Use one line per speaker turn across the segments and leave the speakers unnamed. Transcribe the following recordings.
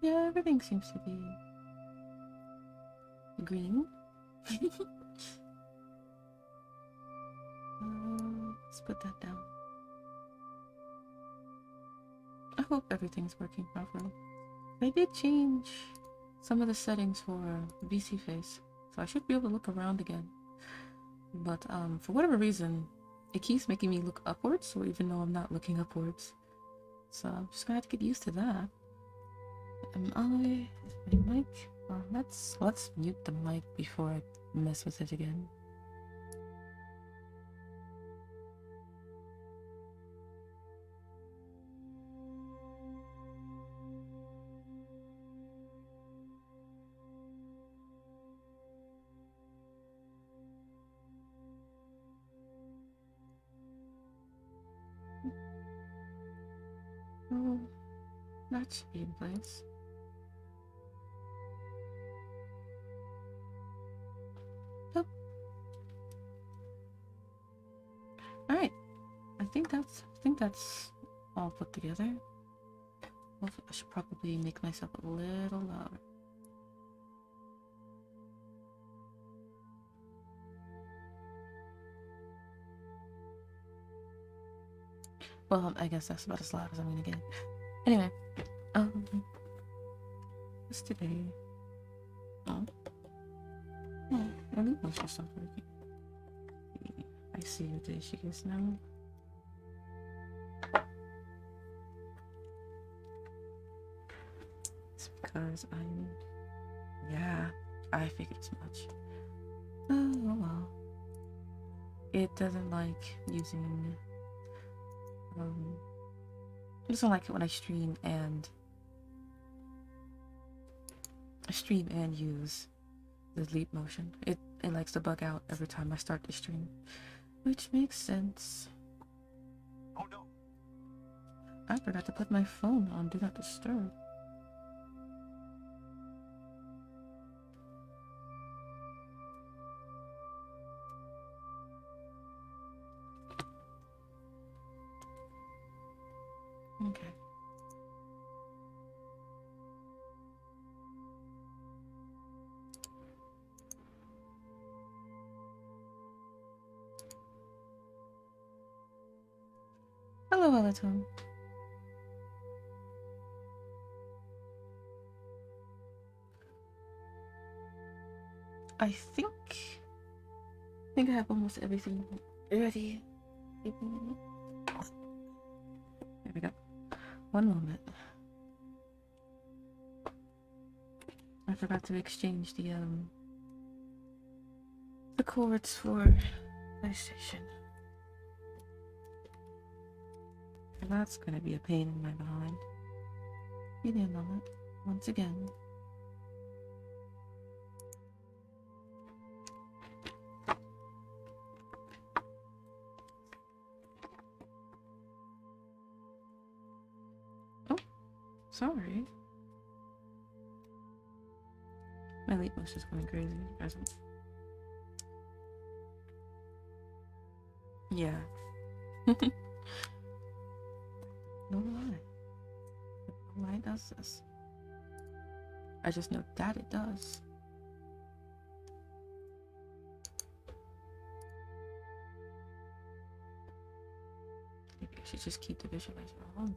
Yeah, everything seems to be green. Let's put that down. I hope everything's working properly. They did change some of the settings for VC face, so I should be able to look around again. But for whatever reason, it keeps making me look upwards, so even though I'm not looking upwards. So I'm just gonna have to get used to that. Am I mic? Let's mute the mic before I mess with it again. Oh, that should be in place. Yep. All right. I think that's all put together. Well, I should probably make myself a little louder. Well, I guess that's about as loud as I'm gonna get. Anyway, what's today? Oh, I think most of stuff working. I see what day she is now. It's because yeah, I figured as much. Oh well. It doesn't like using, it doesn't like it when I stream and use the leap motion. It likes to bug out every time I start the stream, which makes sense.
Oh no!
I forgot to put my phone on Do Not Disturb. Okay. Hello, Elatom. I think I have almost everything ready. There we go. One moment. I forgot to exchange the cords for PlayStation. And that's gonna be a pain in my behind. Give me a moment. Once again. Oh, sorry. My leap was just going crazy. Yeah. No lie. No lie does this. I just know that it does. Maybe I should just keep the visualizer on.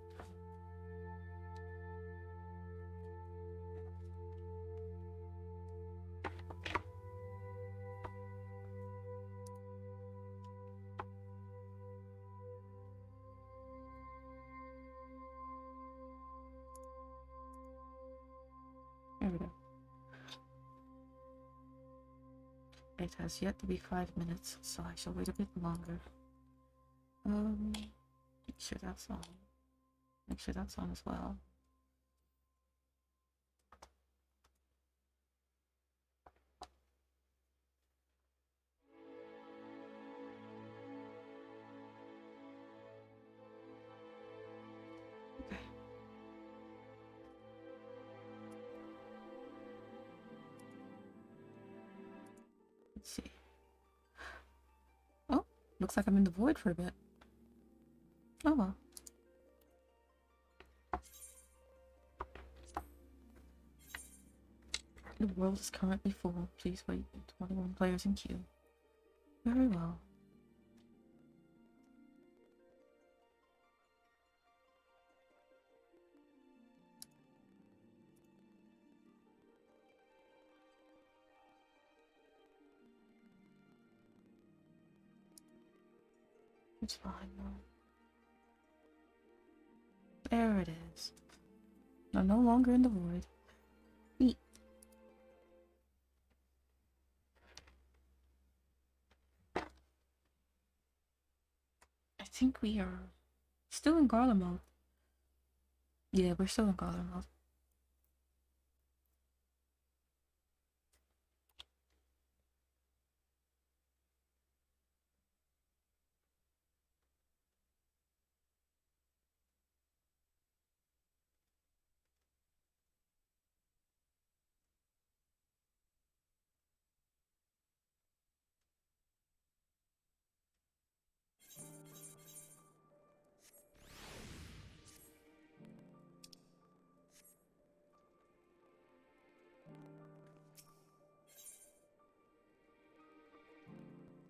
There we go. It has yet to be 5 minutes, so I shall wait a bit longer. Make sure that's on. Make sure that's on as well. Okay. Let's see. Oh, looks like I'm in the void for a bit. Oh well. The world is currently full. Please wait. 21 players in queue. Very well. It's fine though. There it is. I'm no longer in the void. Neat. I think we are still in Garler mode. Yeah, we're still in Garler mode.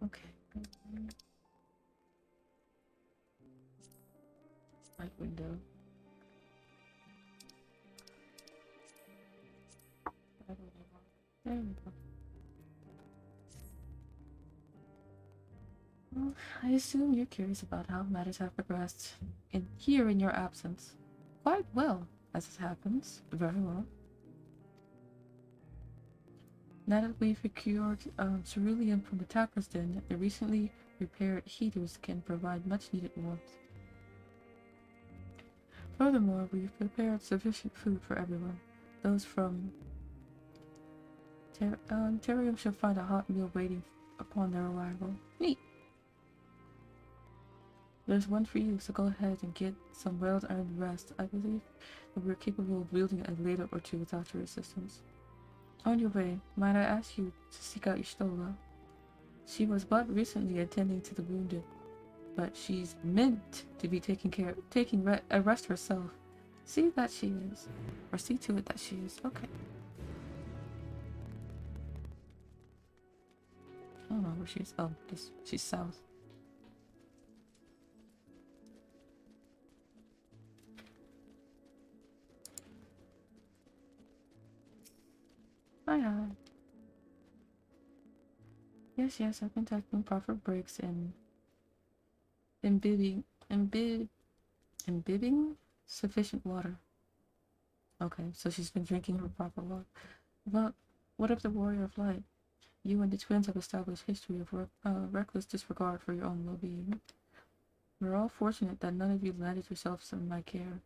Okay. Right window. There we go. Well, I assume you're curious about how matters have progressed in your absence. Quite well, as it happens. Very well. Now that we've procured cerulean from the Tapper's Den, the recently repaired heaters can provide much needed warmth. Furthermore, we've prepared sufficient food for everyone. Those from Terium shall find a hot meal waiting upon their arrival. Neat! There's one for you, so go ahead and get some well-earned rest. I believe that we're capable of wielding a later or two without your assistance. On your way, might I ask you to seek out your Stola? She was but recently attending to the wounded, but she's meant to be taking a rest herself. See that she is, or see to it that she is. Okay. I don't know where she is. Oh, she's south. Hi. Yes, I've been taking proper breaks and imbibing sufficient water. Okay, so she's been drinking her proper water. But what of the warrior of light? You and the twins have established history of reckless disregard for your own well-being. We're all fortunate that none of you landed yourselves in my care.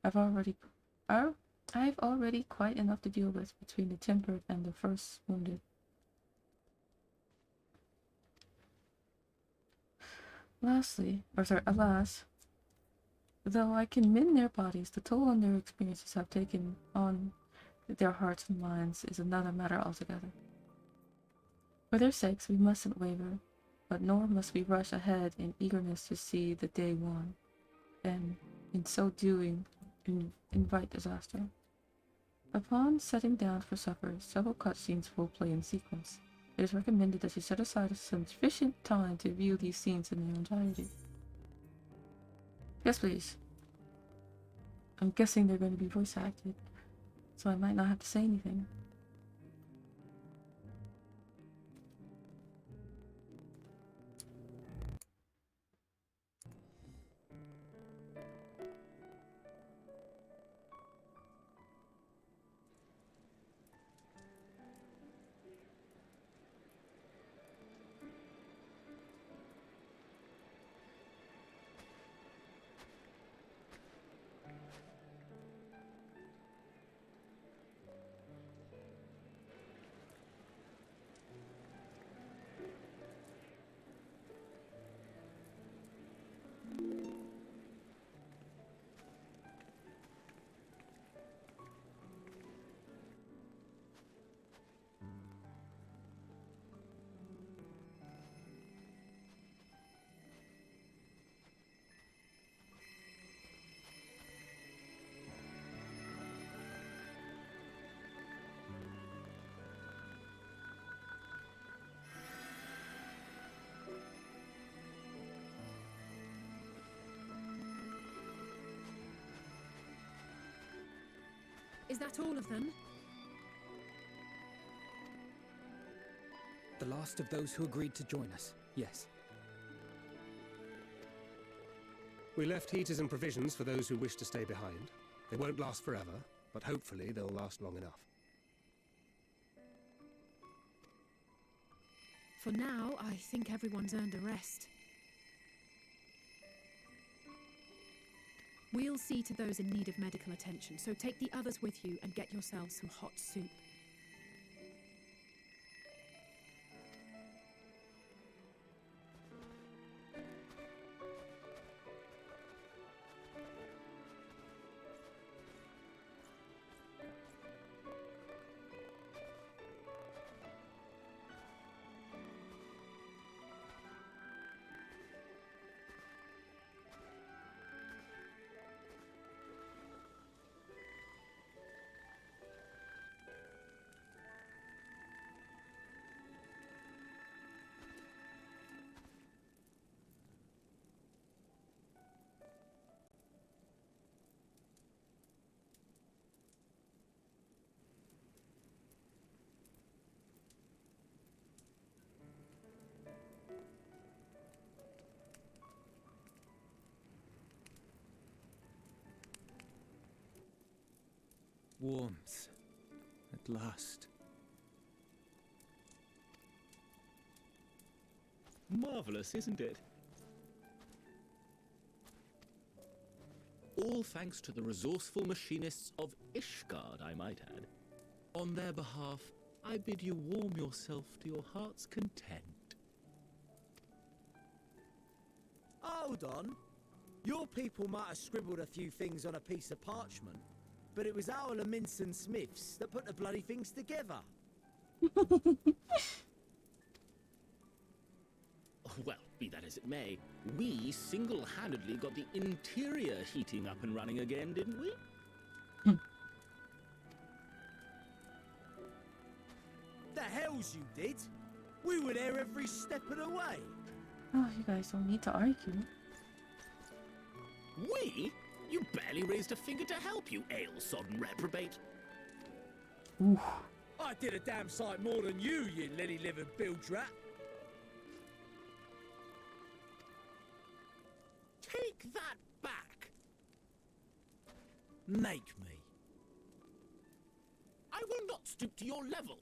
I've already quite enough to deal with between the tempered and the first wounded. Alas, though I can mend their bodies, the toll on their experiences have taken on their hearts and minds is another matter altogether. For their sakes, we mustn't waver, but nor must we rush ahead in eagerness to see the day won, and, in so doing, invite disaster. Upon setting down for supper, several cutscenes will play in sequence. It is recommended that you set aside sufficient time to view these scenes in their entirety. Yes, please. I'm guessing they're going to be voice acted, so I might not have to say anything.
Is that all of them?
The last of those who agreed to join us, yes.
We left heaters and provisions for those who wish to stay behind. They won't last forever, but hopefully they'll last long enough.
For now, I think everyone's earned a rest. We'll see to those in need of medical attention, so take the others with you and get yourselves some hot soup.
Warmth. At last.
Marvellous, isn't it? All thanks to the resourceful machinists of Ishgard, I might add. On their behalf, I bid you warm yourself to your heart's content.
Hold on. Your people might have scribbled a few things on a piece of parchment, but it was our Leminson Smiths that put the bloody things together.
Well, be that as it may, we single-handedly got the interior heating up and running again, didn't we?
The hells you did? We were there every step of the way.
Oh, you guys don't need to argue.
We? You barely raised a finger to help, you ale-sodden reprobate.
Ooh.
I did a damn sight more than you lily-livered bilge rat.
Take that back!
Make me.
I will not stoop to your level.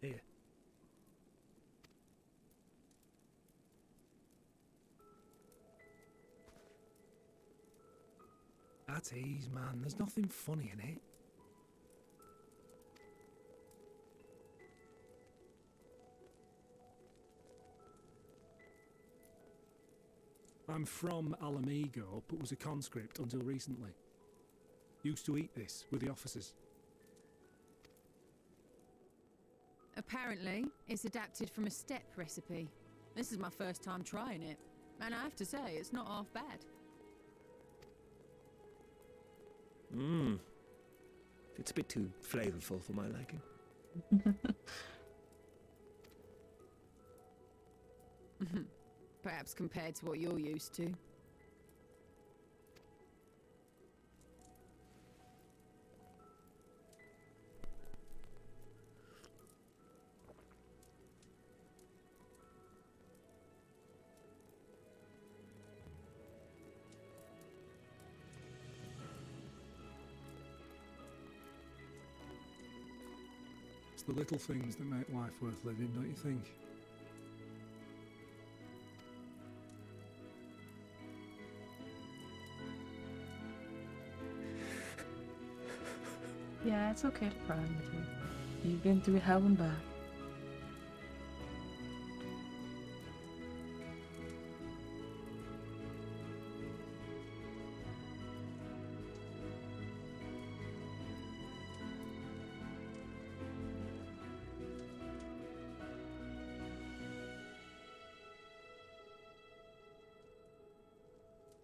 Here. At ease, man. There's nothing funny in it. I'm from Alamigo, but was a conscript until recently. Used to eat this with the officers.
Apparently, it's adapted from a steppe recipe. This is my first time trying it, and I have to say, it's not half bad.
Mmm. It's a bit too flavorful for my liking.
Perhaps compared to what you're used to.
It's the little things that make life worth living, don't you think?
Yeah, it's okay to cry with you. You've been through hell and back.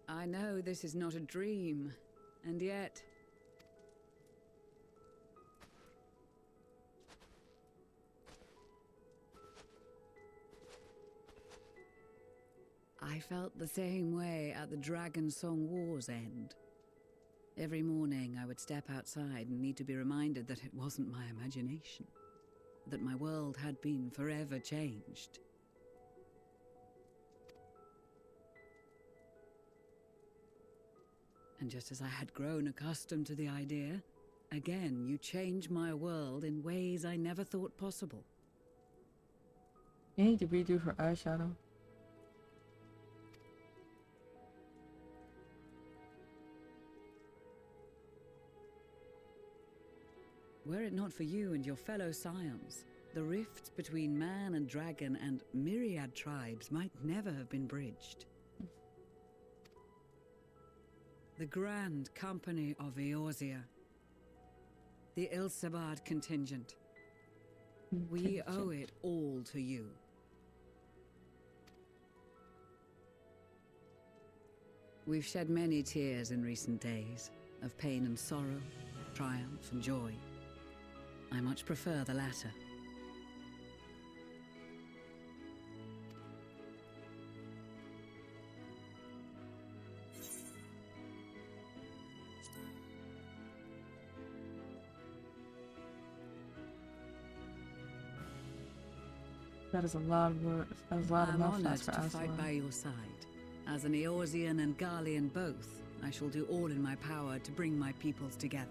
I know this is not a dream, and yet... I felt the same way at the Dragon Song War's end. Every morning I would step outside and need to be reminded that it wasn't my imagination, that my world had been forever changed. And just as I had grown accustomed to the idea, again you change my world in ways I never thought possible.
You need to redo her eyeshadow.
Were it not for you and your fellow scions, the rift between man and dragon and myriad tribes might never have been bridged. The Grand Company of Eorzea. The Ilsabard contingent. We owe it all to you. We've shed many tears in recent days, of pain and sorrow, triumph and joy. I much prefer the latter.
That is a lot of words. That is a lot of
I'm honored
mouthfast for
to fight
Aslan.
by your side. As an Eorzean and Garlean both, I shall do all in my power to bring my peoples together.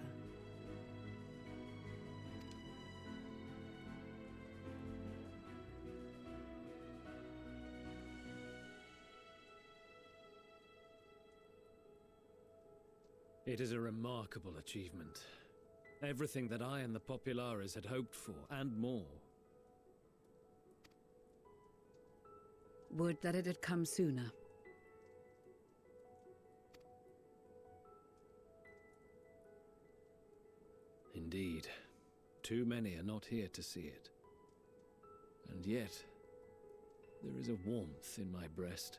It is a remarkable achievement. Everything that I and the Populares had hoped for, and more.
Would that it had come sooner.
Indeed. Too many are not here to see it. And yet, there is a warmth in my breast,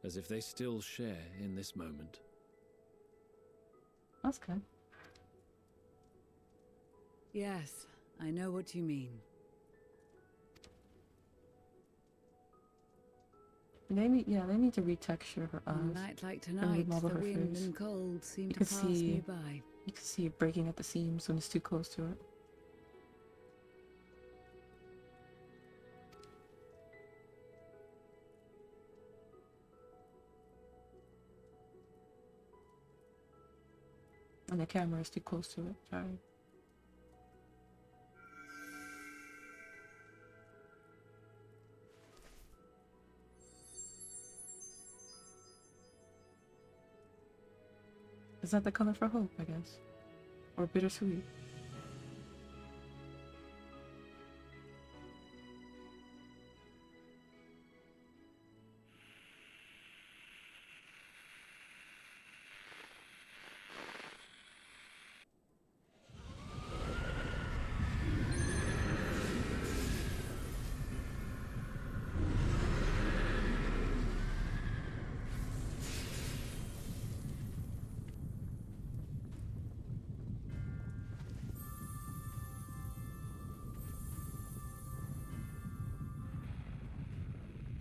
as if they still share in this moment.
That's good.
Yes, I know what you mean.
They need to retexture her
A
eyes.
night like
And
tonight,
remodel
the
her
wind
face.
and cold seem
You
to
can
pass
see-
me by.
You can see it breaking at the seams when it's too close to it. And the camera is too close to it. Sorry. Is that the color for hope, I guess? Or bittersweet?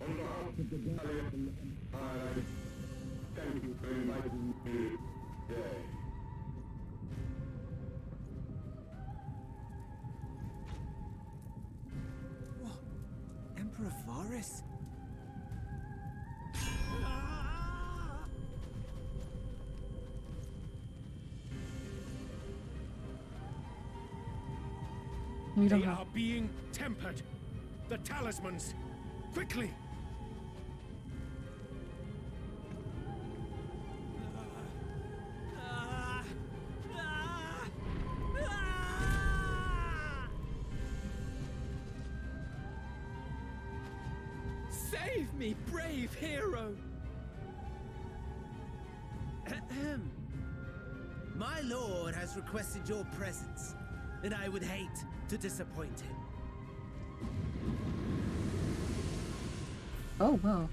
On behalf of the Gallian Empire, thank you for inviting me today.
What? Emperor Varys?
You don't
They
have.
are being tempered. The talismans! Quickly!
Save me, brave hero! Ahem. My lord has requested your presence, and I would hate to disappoint him.
Oh, wow.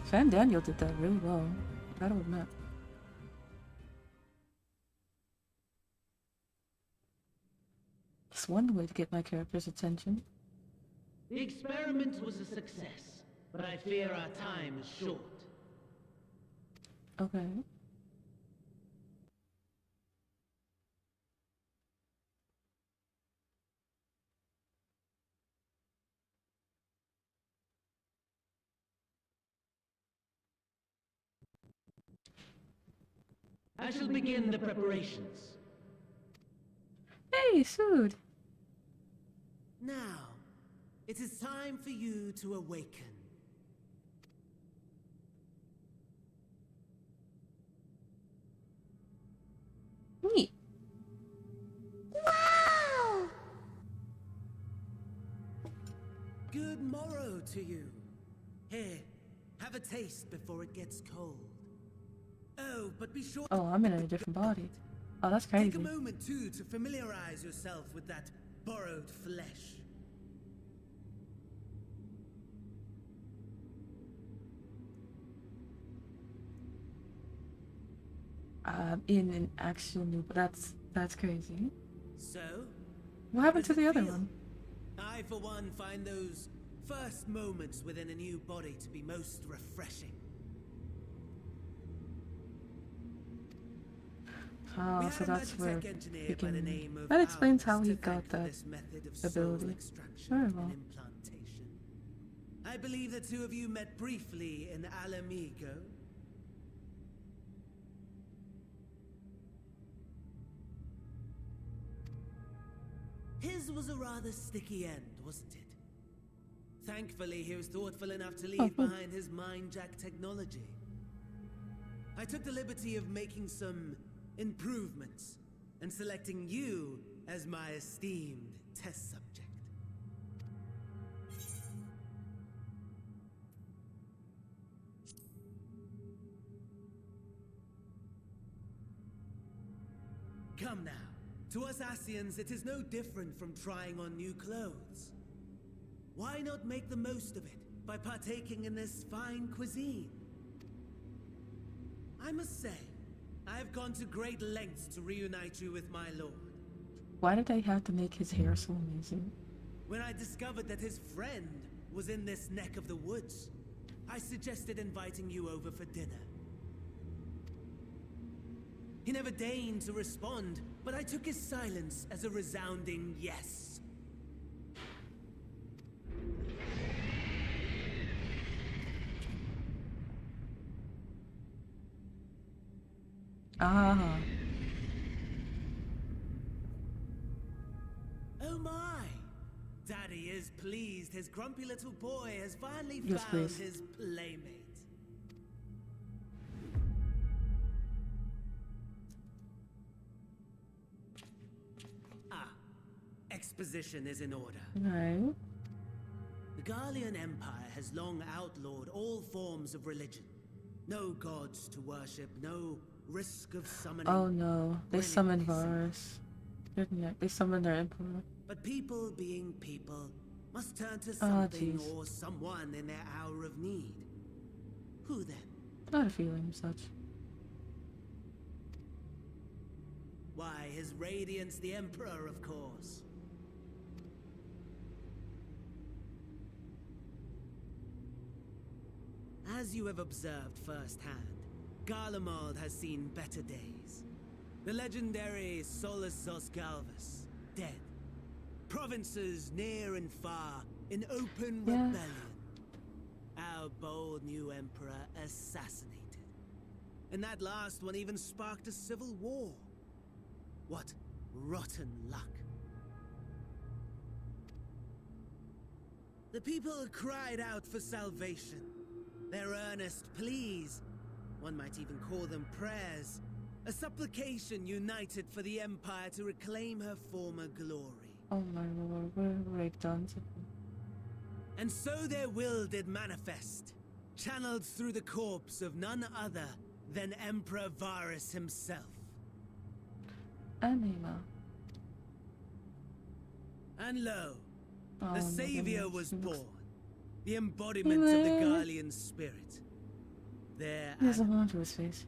Fan Daniel did that really well. I gotta admit. It's one way to get my character's attention.
The experiment was a success, but I fear our time is short.
Okay.
I shall begin the preparations.
Hey, Sood.
Now, it is time for you to awaken.
Neat. Wow!
Good morrow to you. Here, have a taste before it gets cold. Oh, but be sure
Oh, I'm in a different body. Oh, that's
take
crazy.
a moment too to familiarize yourself with that borrowed flesh.
In an action loop. That's crazy.
So,
What happened to
does it
the other
feel?
one?
I, for one, find those first moments within a new body to be most refreshing. We
Oh,
had
so
a
that's where
Magitech engineer
he
by the
can.
name of
That explains how
Albus
he
to
got
thank for
that
this method of soul
ability.
extraction
Very
and
well.
implantation. I believe the two of you met briefly in Alamigo. His was a rather sticky end, wasn't it? Thankfully, he was thoughtful enough to leave behind his mind-jack technology. I took the liberty of making some improvements and selecting you as my esteemed test subject. Come now. To us Asians, it is no different from trying on new clothes. Why not make the most of it by partaking in this fine cuisine? I must say, I have gone to great lengths to reunite you with my lord.
Why did they have to make his hair so amazing?
When I discovered that his friend was in this neck of the woods, I suggested inviting you over for dinner. He never deigned to respond, but I took his silence as a resounding yes.
Ah.
Oh my! Daddy is pleased his grumpy little boy has finally
Yes,
found
please.
his playmate. Exposition is in order.
Right.
The Garlean Empire has long outlawed all forms of religion. No gods to worship, no risk of summoning.
Oh no, they summoned
brilliantly
Varus. They summoned their emperor.
But people being people must turn to
Oh,
something
jeez.
or someone in their hour of need. Who then?
I had a feeling of such.
Why, His Radiance the Emperor, of course. As you have observed firsthand, Garlemald has seen better days. The legendary Solus Galvus, dead. Provinces near and far in open rebellion. Our bold new emperor assassinated. And that last one even sparked a civil war. What rotten luck. The people cried out for salvation. Their earnest pleas, one might even call them prayers, a supplication united for the Empire to reclaim her former glory.
Oh my lord, what have they done to them?
And so their will did manifest, channeled through the corpse of none other than Emperor Varus himself.
Anima.
And lo,
Oh,
the
my
Savior
goodness,
was
he looks-
born, the embodiment of the Garlean spirit. There
He has a hole to his face.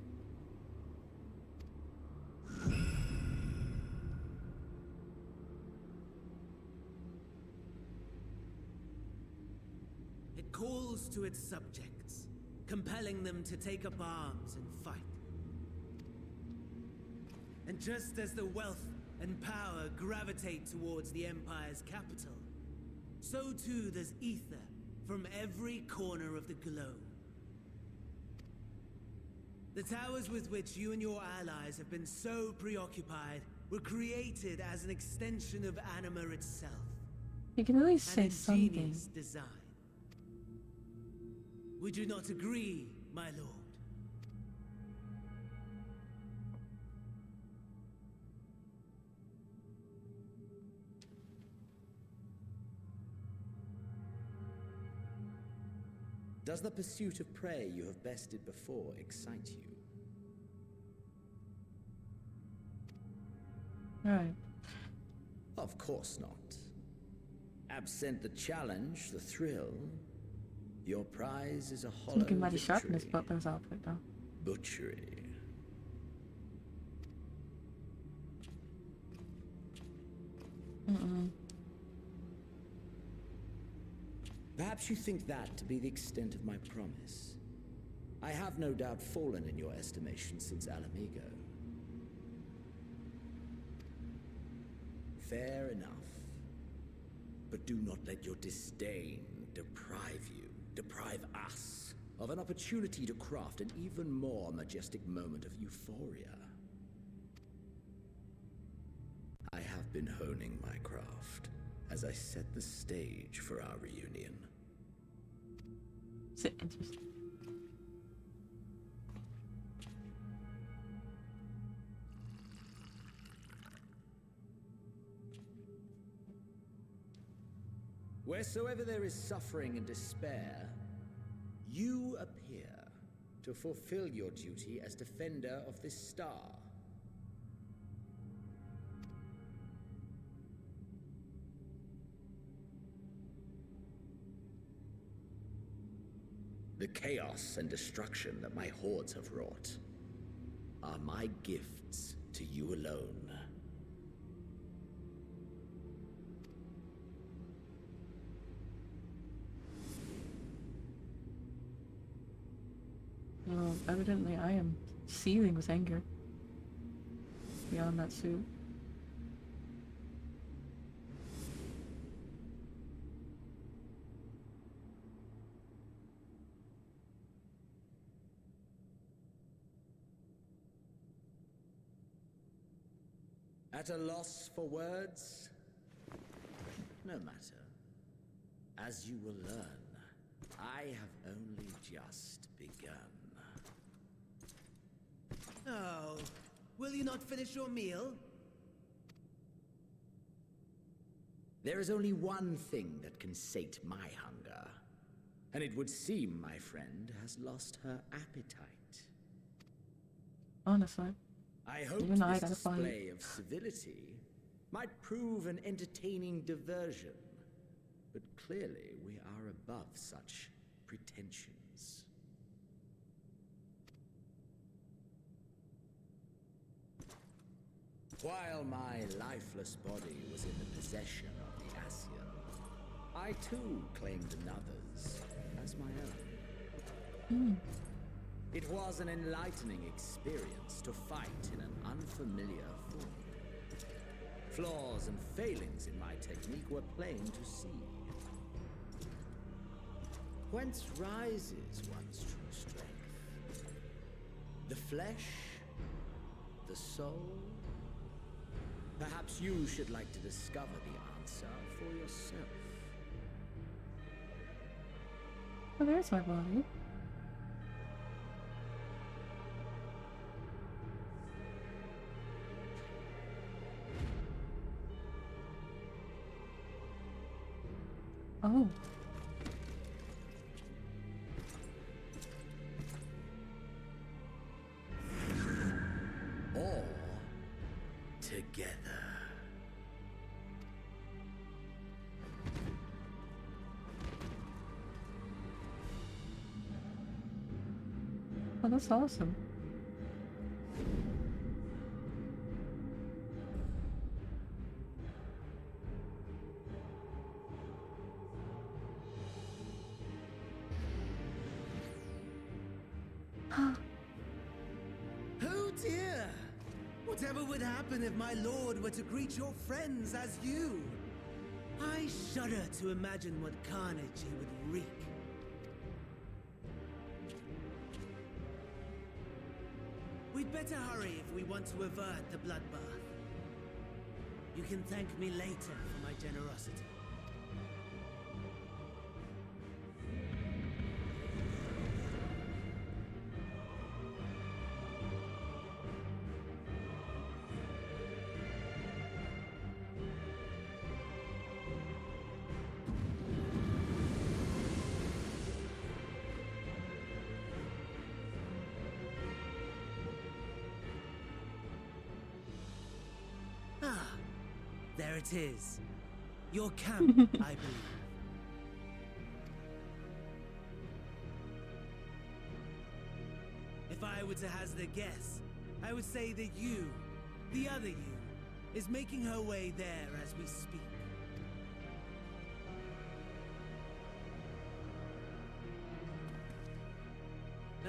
calls to its subjects, compelling them to take up arms and fight. And just as the wealth and power gravitate towards the Empire's capital, so too does ether from every corner of the globe. The towers with which you and your allies have been so preoccupied were created as an extension of Anima itself.
You can at least
An
say something.
ingenious design. Would you not agree, my lord?
Does the pursuit of prey you have bested before excite you?
Right.
Of course not. Absent the challenge, the thrill, your prize is a hollow
Looking mighty sharp in his
victory.
butler's outfit, though.
Butchery. Perhaps you think that to be the extent of my promise. I have no doubt fallen in your estimation since Alamigo. Fair enough. But do not let your disdain deprive us, of an opportunity to craft an even more majestic moment of euphoria. I have been honing my craft as I set the stage for our reunion.
Is it interesting?
Wheresoever there is suffering and despair, you appear to fulfill your duty as defender of this star. The chaos and destruction that my hordes have wrought are my gifts to you alone.
Well, evidently I am seething with anger. Beyond that suit.
At a loss for words? No matter. As you will learn, I have only just begun.
Oh, will you not finish your meal?
There is only one thing that can sate my hunger. And it would seem my friend has lost her appetite.
Honestly.
I hope
Even I
this
gotta fight.
display of civility might prove an entertaining diversion. But clearly we are above such pretensions. While my lifeless body was in the possession of the Ascian, I too claimed another's as my own. It was an enlightening experience to fight in an unfamiliar form. Flaws and failings in my technique were plain to see. Whence rises one's true strength? The flesh? The soul? Perhaps you should like to discover the answer for yourself.
Oh, there's my body. Oh.
All together.
Oh, that's awesome.
Oh dear! Whatever would happen if my lord were to greet your friends as you? I shudder to imagine what carnage he would wreak. We'd better hurry if we want to avert the bloodbath. You can thank me later for my generosity. Ah, there it is. Your camp, I believe. If I were to hazard a guess, I would say that you, the other you, is making her way there as we speak.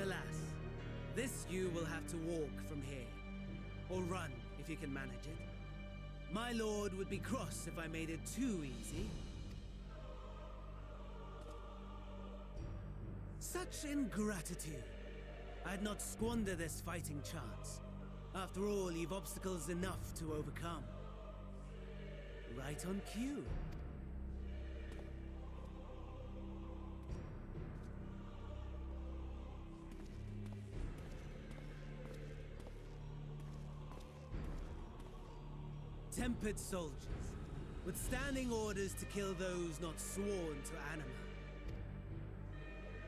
Alas, this you will have to walk from here, or run if you can manage it. My lord would be cross if I made it too easy. Such ingratitude. I'd not squander this fighting chance. After all, you've obstacles enough to overcome. Right on cue. Tempered soldiers, withstanding orders to kill those not sworn to anima.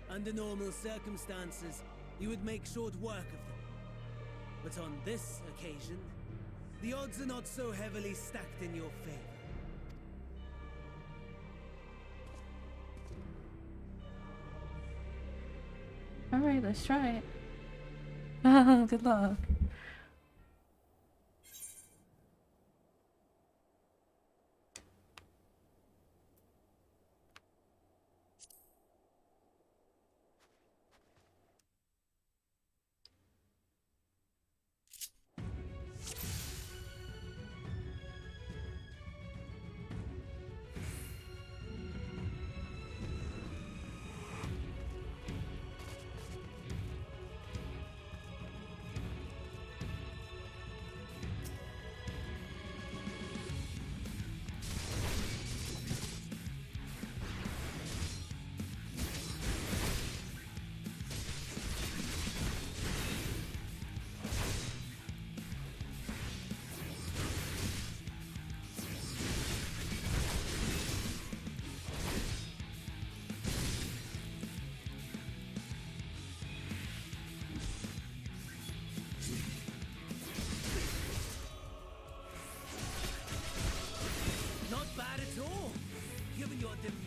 Under normal circumstances, you would make short work of them. But on this occasion, the odds are not so heavily stacked in your favor.
Alright, let's try it. Good luck.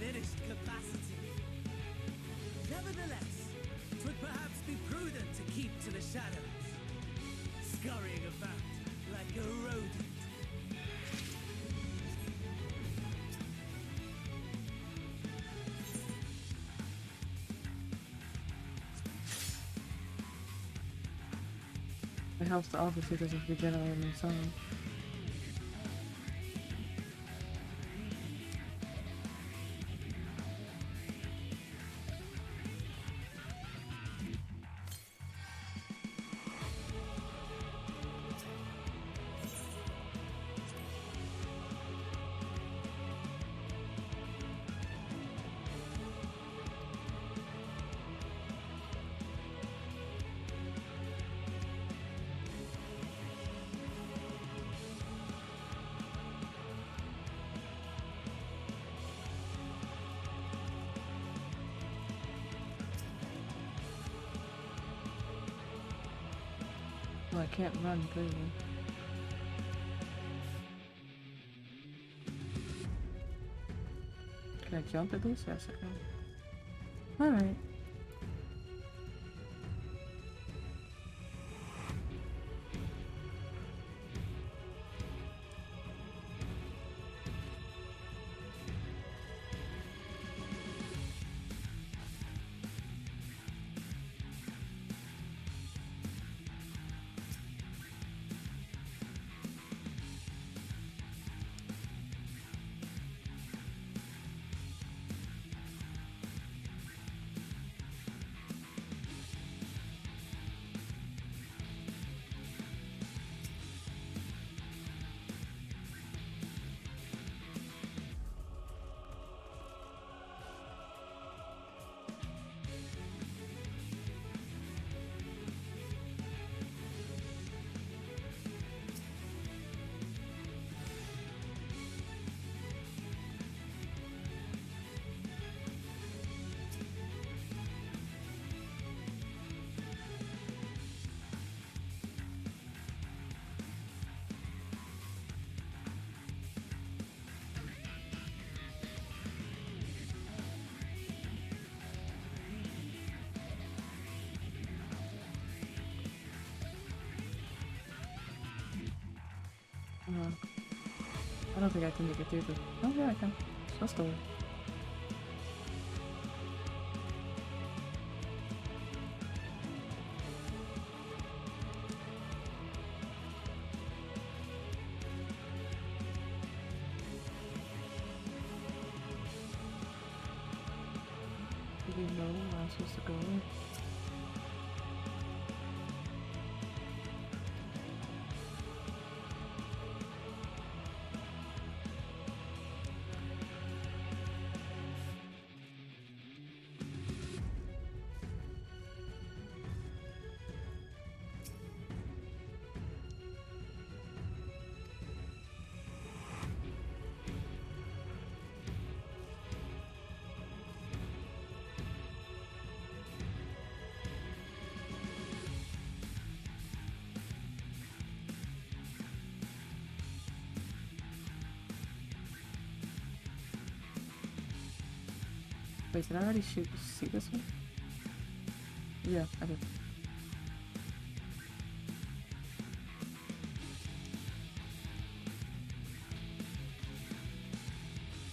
Diminished capacity. Nevertheless, it would perhaps be prudent to keep to the shadows, scurrying about like a rodent.
It helps the officer doesn't regenerate themselves. Oh, I can't run, clearly. Can I jump at least? Yes, I can. Alright. I don't think I can make it through the... Oh, yeah, I can. Let's go. Do you know where I'm supposed to go? Wait, did I already see this one? Yeah, I did.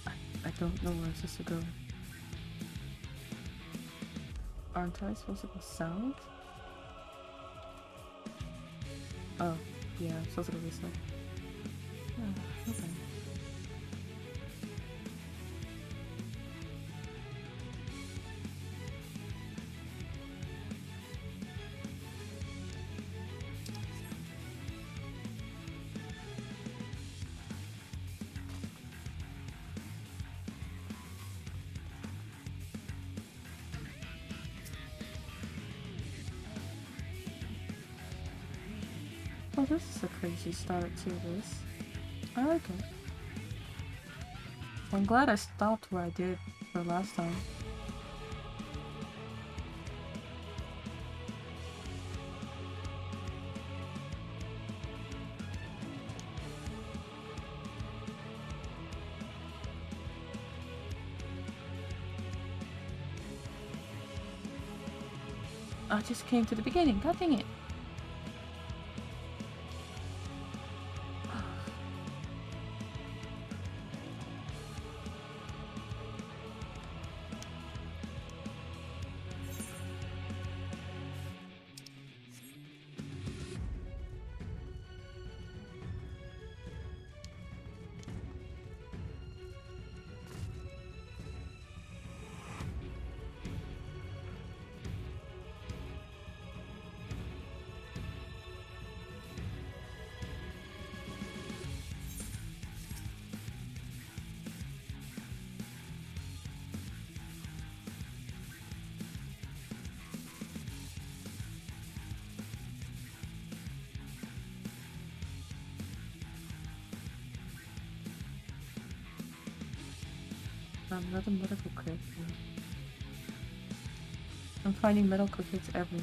I don't know where I'm supposed to go. Aren't I supposed to go south? Oh, yeah, I'm supposed to go this way. Oh, okay. Oh, this is a crazy start to this. I like it. I'm glad I stopped where I did for last time. I just came to the beginning. God dang it. Another medical kit. I'm finding medical kits everywhere.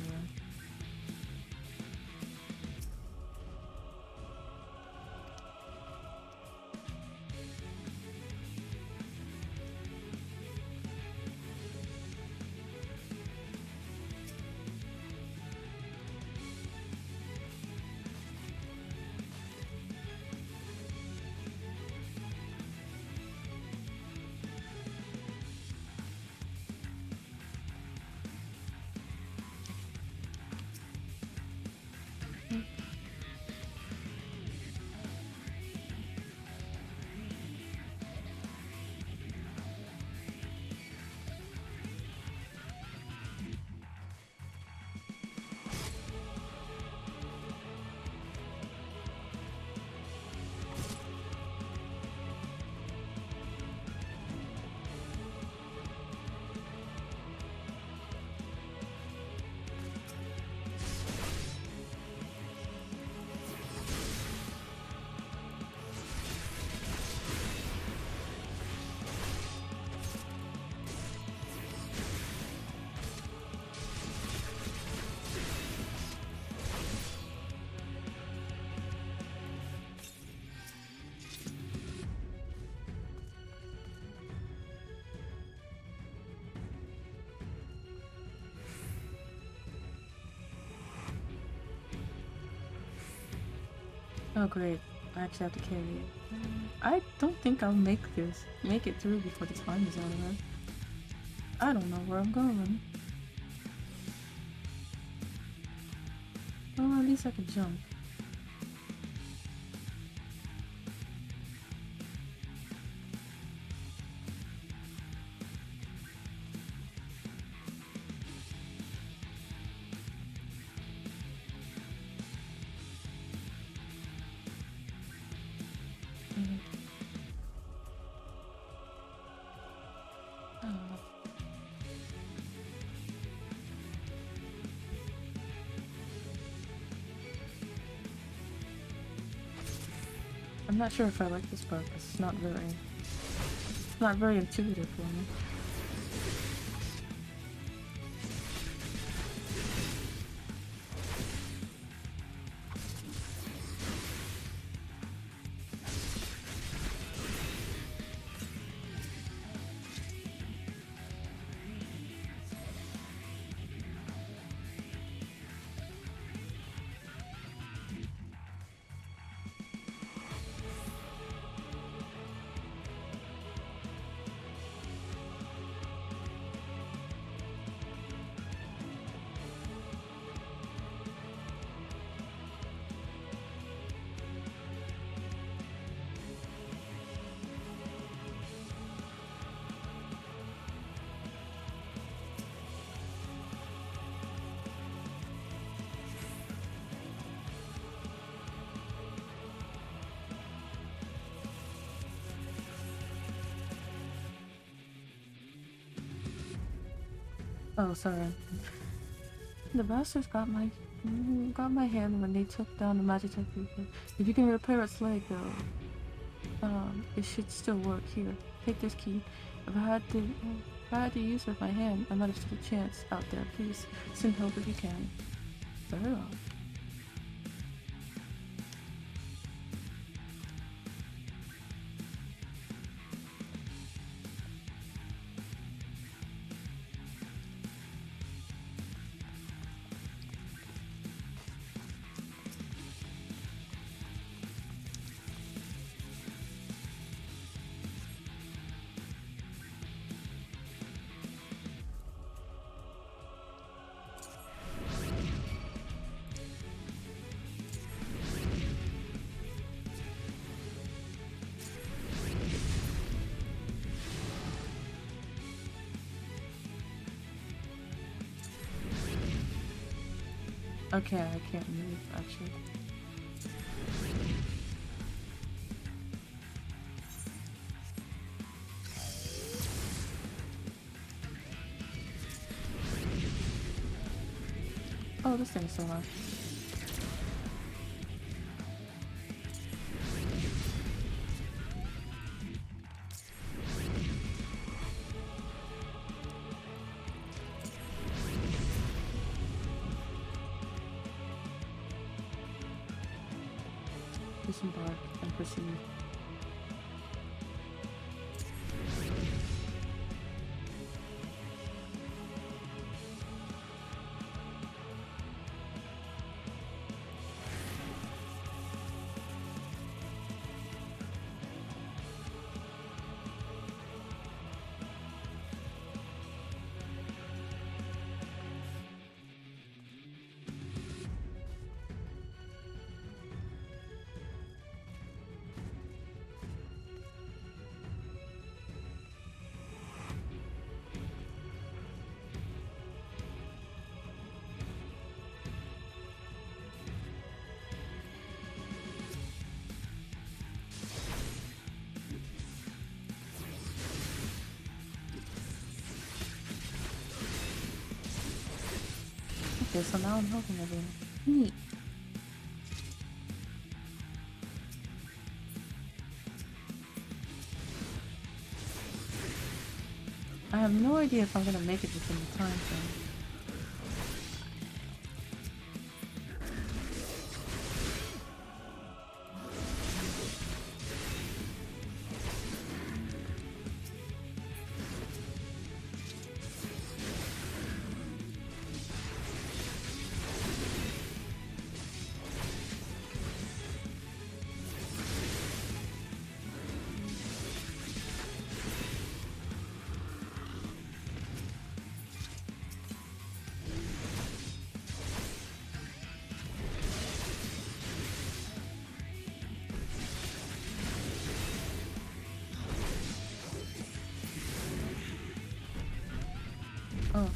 Oh great, I actually have to carry it. I don't think I'll make it through before the time is over. I don't know where I'm going. Well, at least I can jump. I'm not sure if I like this part. It's not very intuitive for me. Oh, sorry. The bastards got my hand when they took down the Magitech people. If you can repair its leg, though, it should still work. Here, take this key. If I had to use it with my hand, I might have stood a chance out there. Please send help if you can. Very well. Okay, I can't move, actually. Oh, this thing's so hard. Disembark and proceed. Okay, so now I'm helping everyone. Neat. I have no idea if I'm gonna make it within the time frame. Oh.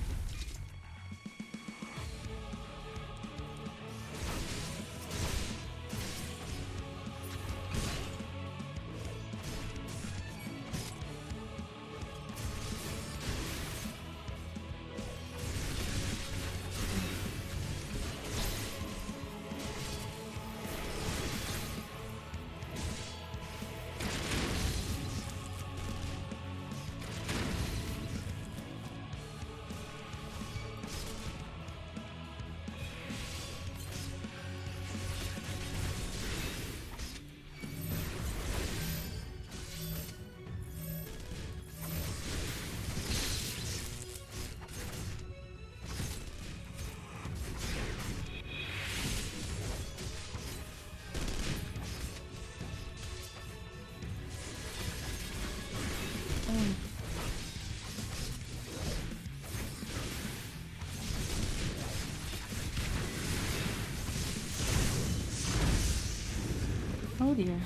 Oh dear.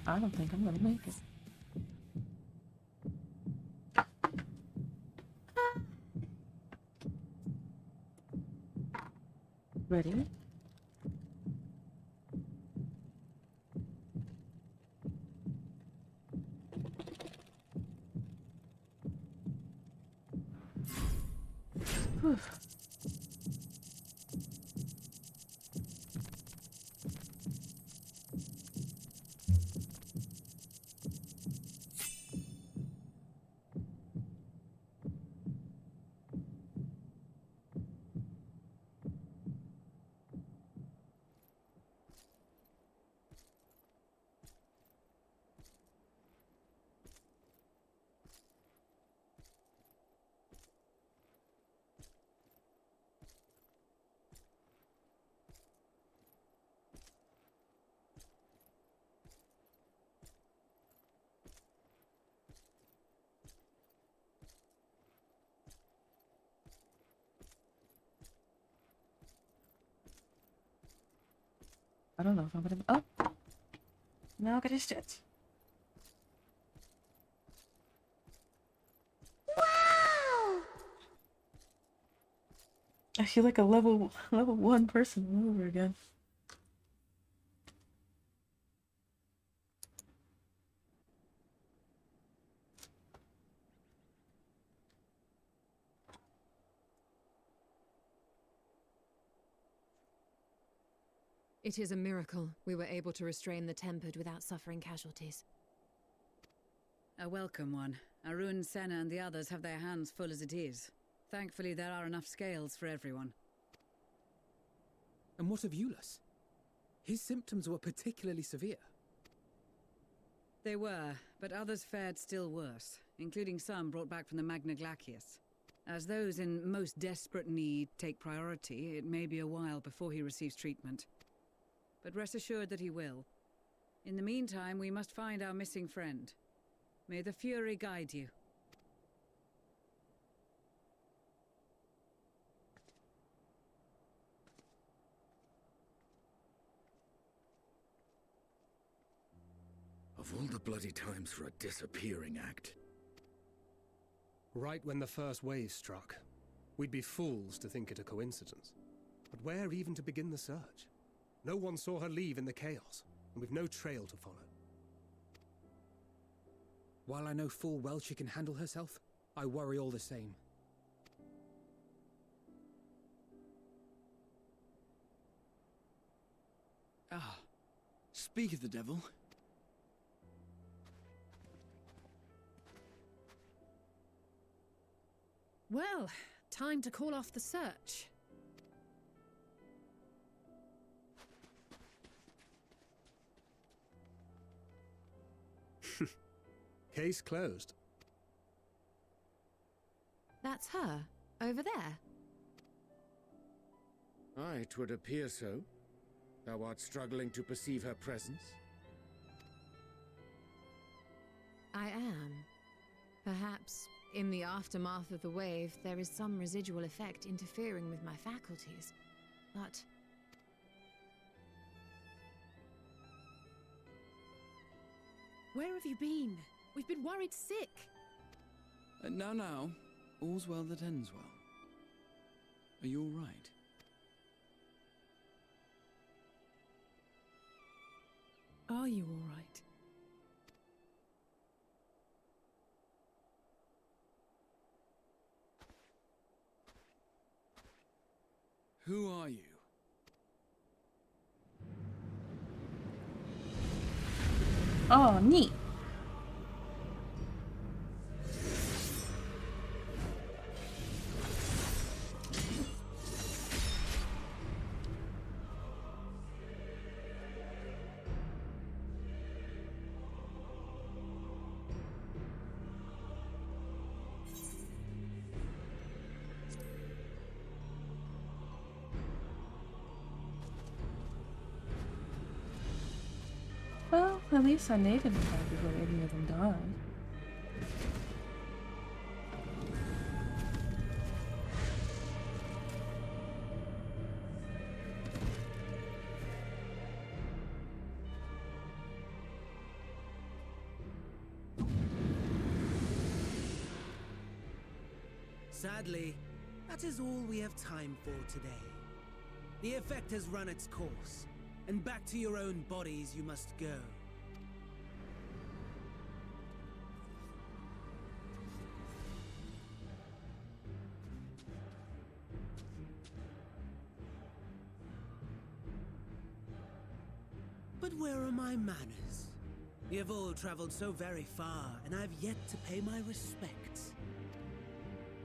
I don't think I'm gonna make it. Ready? Whew. I don't know if I'm gonna. Oh! Now I gotta stretch. Wow! I feel like a level 1 person all over again.
It is a miracle we were able to restrain the Tempered without suffering casualties.
A welcome one. Arun, Senna and the others have their hands full as it is. Thankfully, there are enough scales for everyone.
And what of Eulus? His symptoms were particularly severe.
They were, but others fared still worse, including some brought back from the Magna Glacius. As those in most desperate need take priority, it may be a while before he receives treatment. But rest assured that he will. In the meantime, we must find our missing friend. May the Fury guide you.
Of all the bloody times for a disappearing act.
Right when the first wave struck, we'd be fools to think it a coincidence. But where even to begin the search? No one saw her leave in the chaos, and we've no trail to follow.
While I know full well she can handle herself, I worry all the same.
Ah, speak of the devil.
Well, time to call off the search.
Case closed.
That's her, over there.
Aye, 'twould appear so. Thou art struggling to perceive her presence?
I am. Perhaps, in the aftermath of the wave, there is some residual effect interfering with my faculties. But...
Where have you been? We've been worried sick.
Now. All's well that ends well. Are you all right?
Are you all right?
Who are you?
Oh, neat. Well, at least I named them before any of them died.
Sadly, that is all we have time for today. The effect has run its course, and back to your own bodies you must go. But where are my manners? You have all traveled so very far, and I've yet to pay my respects.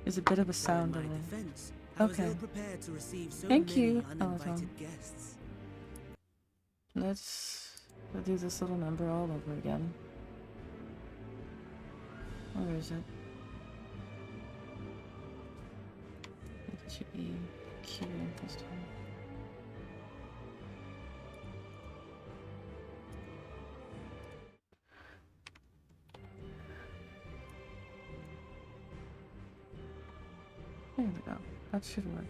There's a bit of a sound
in
delay.
my defense, I was
Okay.
ill prepared to receive so
Thank
many
you,
uninvited
Peloton.
guests.
Let's do this little number all over again. Where is it? I think it should be Q this time. There we go. That should work.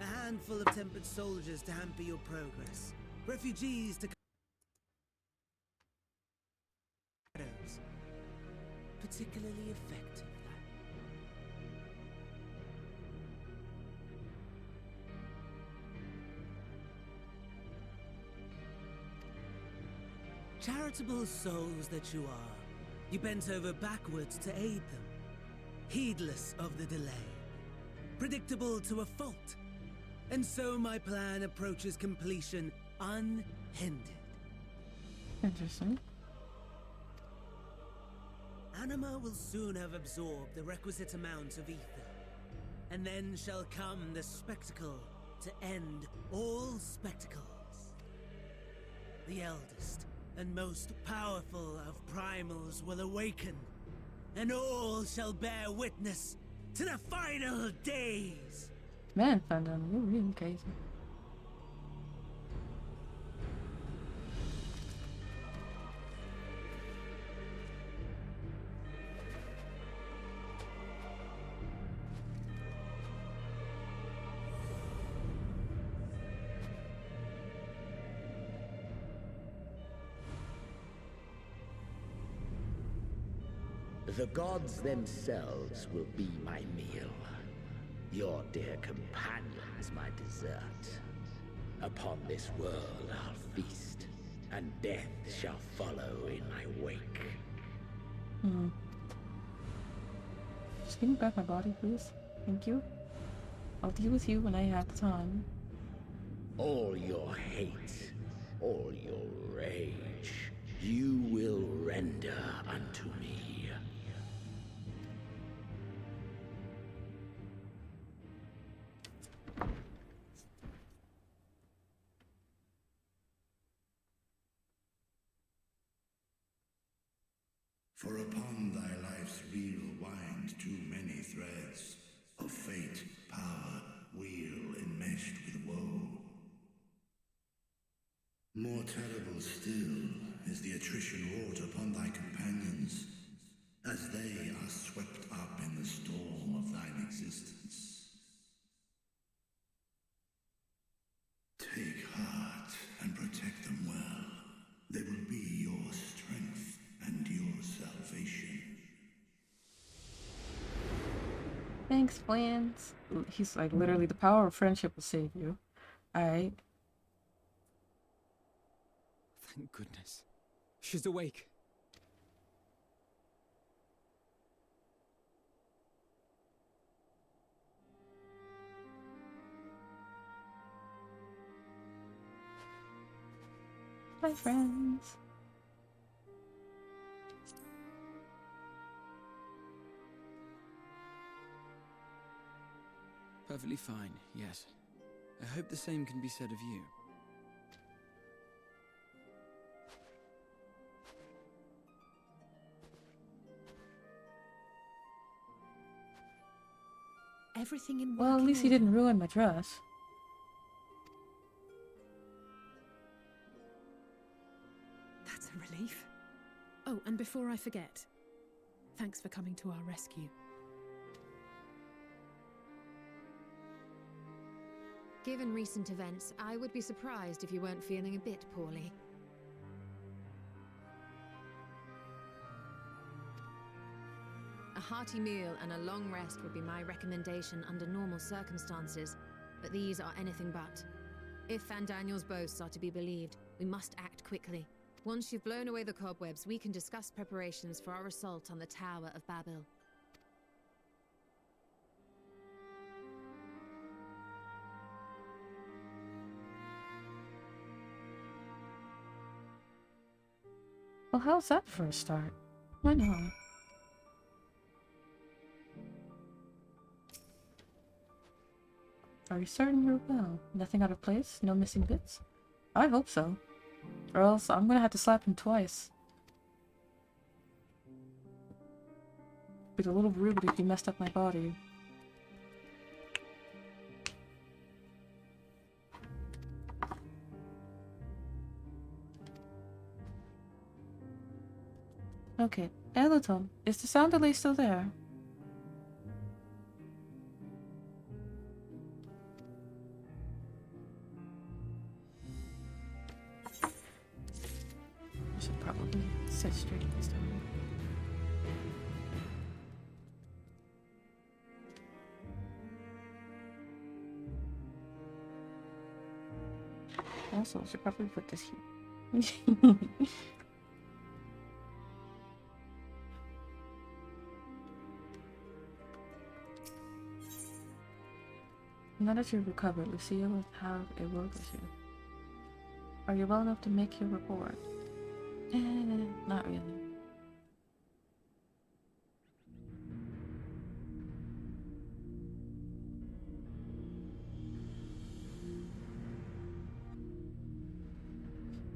A handful of tempered soldiers to hamper your progress. Refugees to shadows. Particularly effective. Charitable souls that you are, you bent over backwards to aid them, heedless of the delay, predictable to a fault. And so my plan approaches completion unhindered.
Interesting.
Anima will soon have absorbed the requisite amount of ether, and then shall come the spectacle to end all spectacles. The eldest and most powerful of primals will awaken, and all shall bear witness to the final days.
Man, Fandom, you're really crazy.
The gods themselves will be my meal. Your dear companions my dessert. Upon this world I'll feast, and death shall follow in my wake.
Just give me back my body, please. Thank you. I'll deal with you when I have the time.
All your hate, all your rage, you will render unto me.
For upon thy life's reel wind too many threads of fate, power, weal enmeshed with woe. More terrible still is the attrition wrought upon thy companions, as they are swept up in the storm of thine existence. Take heart and protect them well. They will be your
Thanks, Flans. He's like, literally, the power of friendship will save you. Alright.
Thank goodness. She's awake.
Hi, friends.
Perfectly fine, yes. I hope the same can be said of you.
Everything in
Well, at least he didn't ruin my dress.
That's a relief. Oh, and before I forget, thanks for coming to our rescue.
Given recent events, I would be surprised if you weren't feeling a bit poorly. A hearty meal and a long rest would be my recommendation under normal circumstances, but these are anything but. If Van Daniel's boasts are to be believed, we must act quickly. Once you've blown away the cobwebs, we can discuss preparations for our assault on the Tower of Babel.
Well, how's that for a start? I know. Are you certain you're well? Nothing out of place? No missing bits? I hope so. Or else I'm gonna have to slap him twice. Be a little rude if he messed up my body. Okay, Elotom, is the sound delay still there? I should probably sit straight this time. Also, I should probably put this here. Now that you've recovered, Lucia will have a word with you. Are you well enough to make your report? Not really.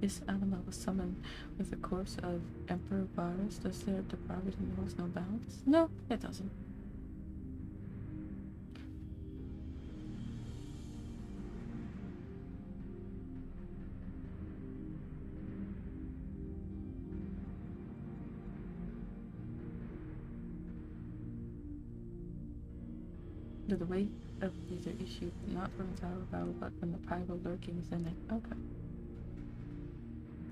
This animal was summoned with the corpse of Emperor Varus. Does their depravity know no bounds? No, it doesn't. The weight of these are issued not from the Tower of Babel, but from the primal lurking within it. Okay.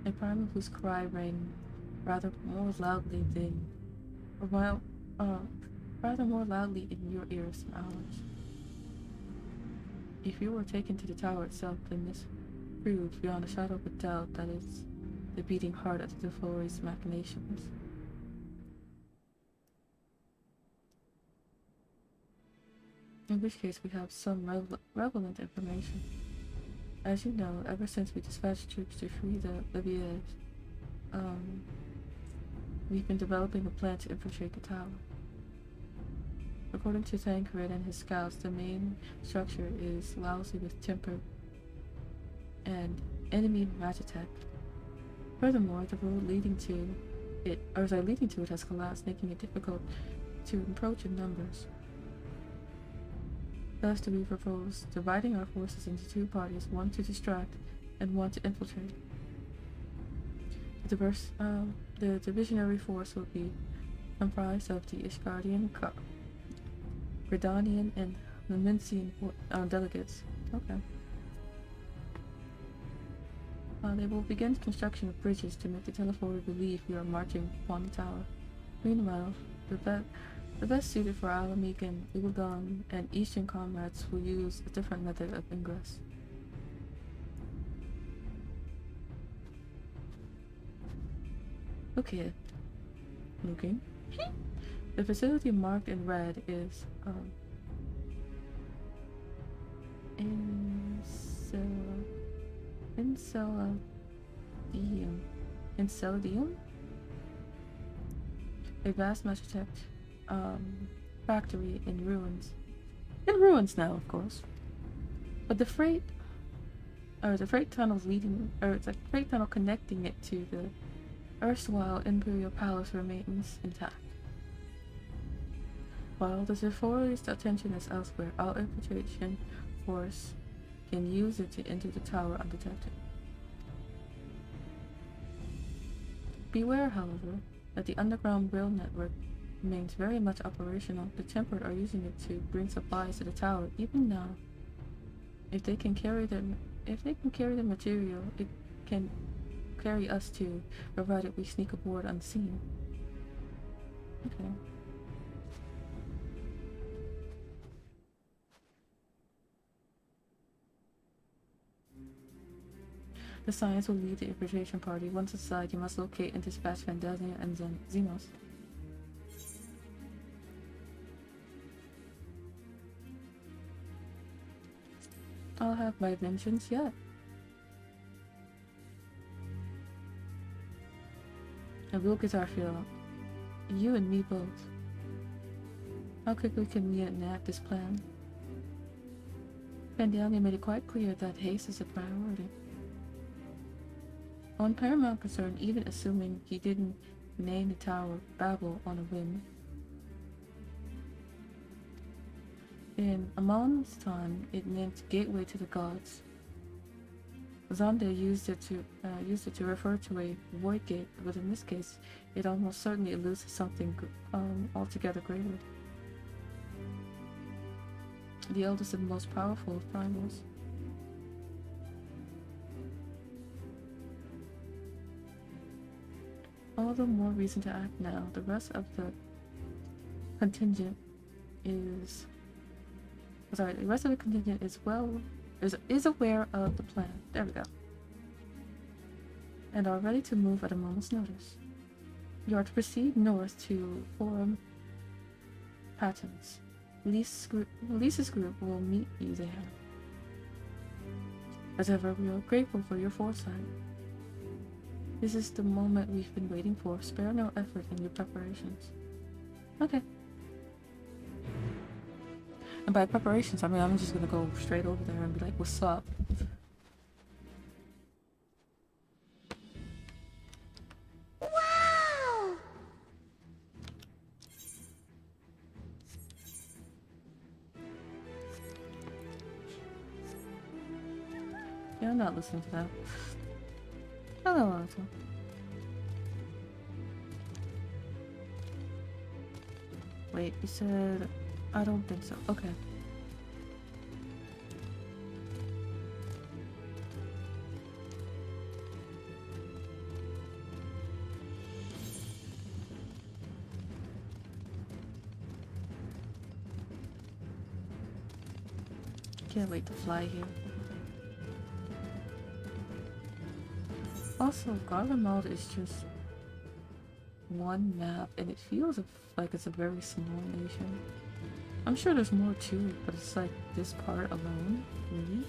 A primal whose cry rang rather more loudly than, rather more loudly in your ears than ours. If you were taken to the tower itself, then this proves beyond a shadow of a doubt that it's the beating heart of the Devoure's machinations. In which case we have some relevant information. As you know, ever since we dispatched troops to free the Libyans, we've been developing a plan to infiltrate the tower. According to Tancred and his scouts, the main structure is lousy with timber and enemy magitech. Furthermore, the road leading to it has collapsed, making it difficult to approach in numbers. Thus do we propose dividing our forces into two parties, one to distract and one to infiltrate. The divisionary force will be comprised of the Ishgardian, Gridanian, and Lamincian delegates. Okay. They will begin construction of bridges to make the Telephore believe we are marching upon the tower. Meanwhile, The best suited for Alamegan, Ugadon, and Eastern comrades who use a different method of ingress. Okay. Looking. The facility marked in red is Enceladium? A vast Magitech factory in ruins. In ruins now, of course. But the freight tunnels leading, or it's like freight tunnel connecting it to the erstwhile Imperial Palace remains intact. While the Zephori's attention is elsewhere, our infiltration force can use it to enter the tower undetected. Beware, however, that the underground rail network remains very much operational. The Tempered are using it to bring supplies to the tower even now. If they can carry the material, it can carry us too, provided we sneak aboard unseen. Okay. The Science will lead the infiltration party. Once inside, you must locate and dispatch Vandalia and Xenos. I'll have my vengeance yet. And we'll get our fill up. You and me both. How quickly can we enact this plan? Vandalia made it quite clear that haste is a priority. On paramount concern, even assuming he didn't name the tower Babel on a whim. In Amon's time, it meant gateway to the gods. Zonde used it to refer to a void gate, but in this case, it almost certainly alludes to something altogether greater. The eldest and most powerful of primals. All the more reason to act now. The rest of the contingent is is aware of the plan. There we go. And are ready to move at a moment's notice. You are to proceed north to Forum Patents. Lisa's group will meet you there. As ever, we are grateful for your foresight. This is the moment we've been waiting for. Spare no effort in your preparations. Okay. And by preparations, I mean I'm just gonna go straight over there and be like, what's up?
Wow!
Yeah, I'm not listening to that. Hello, Otto. Wait, you said... I don't think so. Okay. Can't wait to fly here. Also, Garlemald is just one map, and it feels like it's a very small nation. I'm sure there's more to it, but it's like this part alone, really?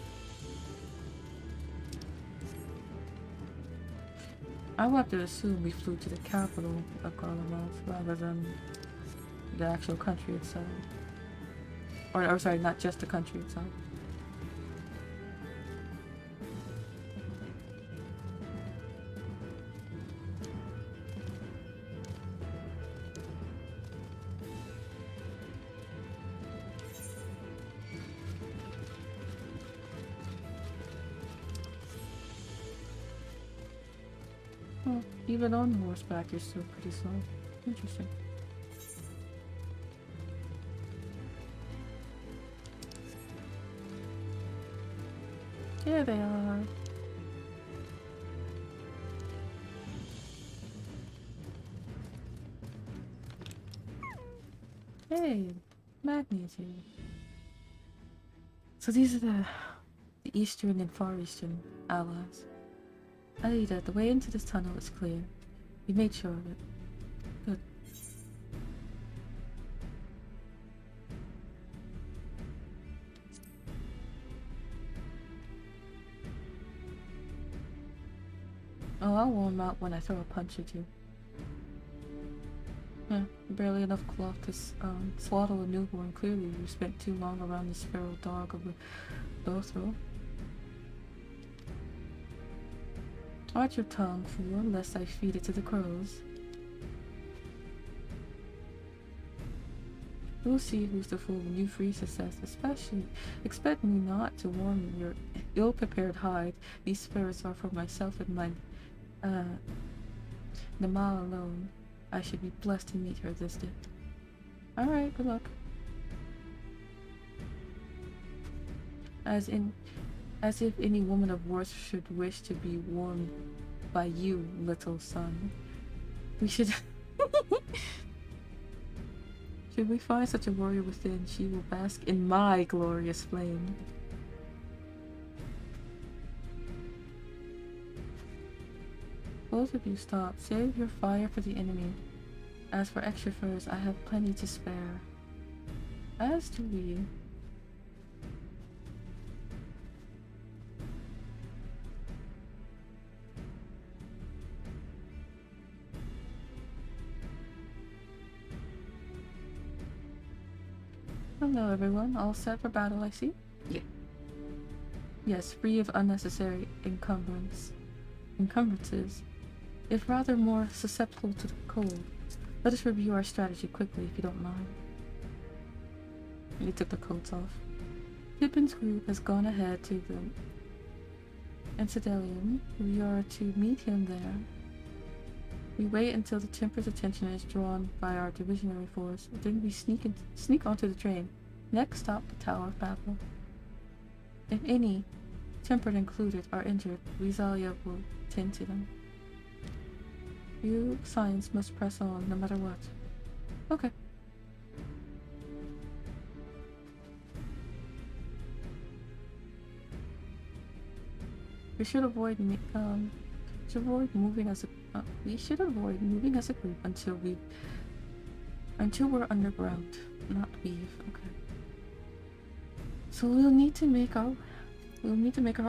I would have to assume we flew to the capital of Garlemald rather than the actual country itself. Or sorry, not just the country itself. Well, even on horseback, you're still pretty slow. Interesting. Here they are. Hey, magnesium. So these are the eastern and far eastern allies. Alida, the way into this tunnel is clear. We made sure of it. Good. Oh, I'll warm out when I throw a punch at you. Yeah, barely enough cloth to swaddle a newborn. Clearly, you spent too long around this feral dog of a Dothro. Watch your tongue, fool, lest I feed it to the crows. We'll see who's the fool when you free success, especially expect me not to warm your ill-prepared hide. These spirits are for myself and my Nama alone. I should be blessed to meet her this day. Alright, good luck. As if any woman of worth should wish to be warmed by you, little son. We should should we find such a warrior within, she will bask in my glorious flame. Both of you stop. Save your fire for the enemy. As for extra furs, I have plenty to spare. As do we. Hello everyone, all set for battle I see? Yeah. Yes, free of unnecessary encumbrances, if rather more susceptible to the cold. Let us review our strategy quickly if you don't mind. He took the coats off. Pippin's group has gone ahead to the Encidelium. We are to meet him there. We wait until the Temper's attention is drawn by our divisionary force. Then we sneak onto the train. Next stop, the Tower of Babel. If any, Tempered included, are injured, Rizalia will tend to them. You, science, must press on, no matter what. Okay. We should avoid moving as a group until we're underground, not leave. Okay. So we'll need to make our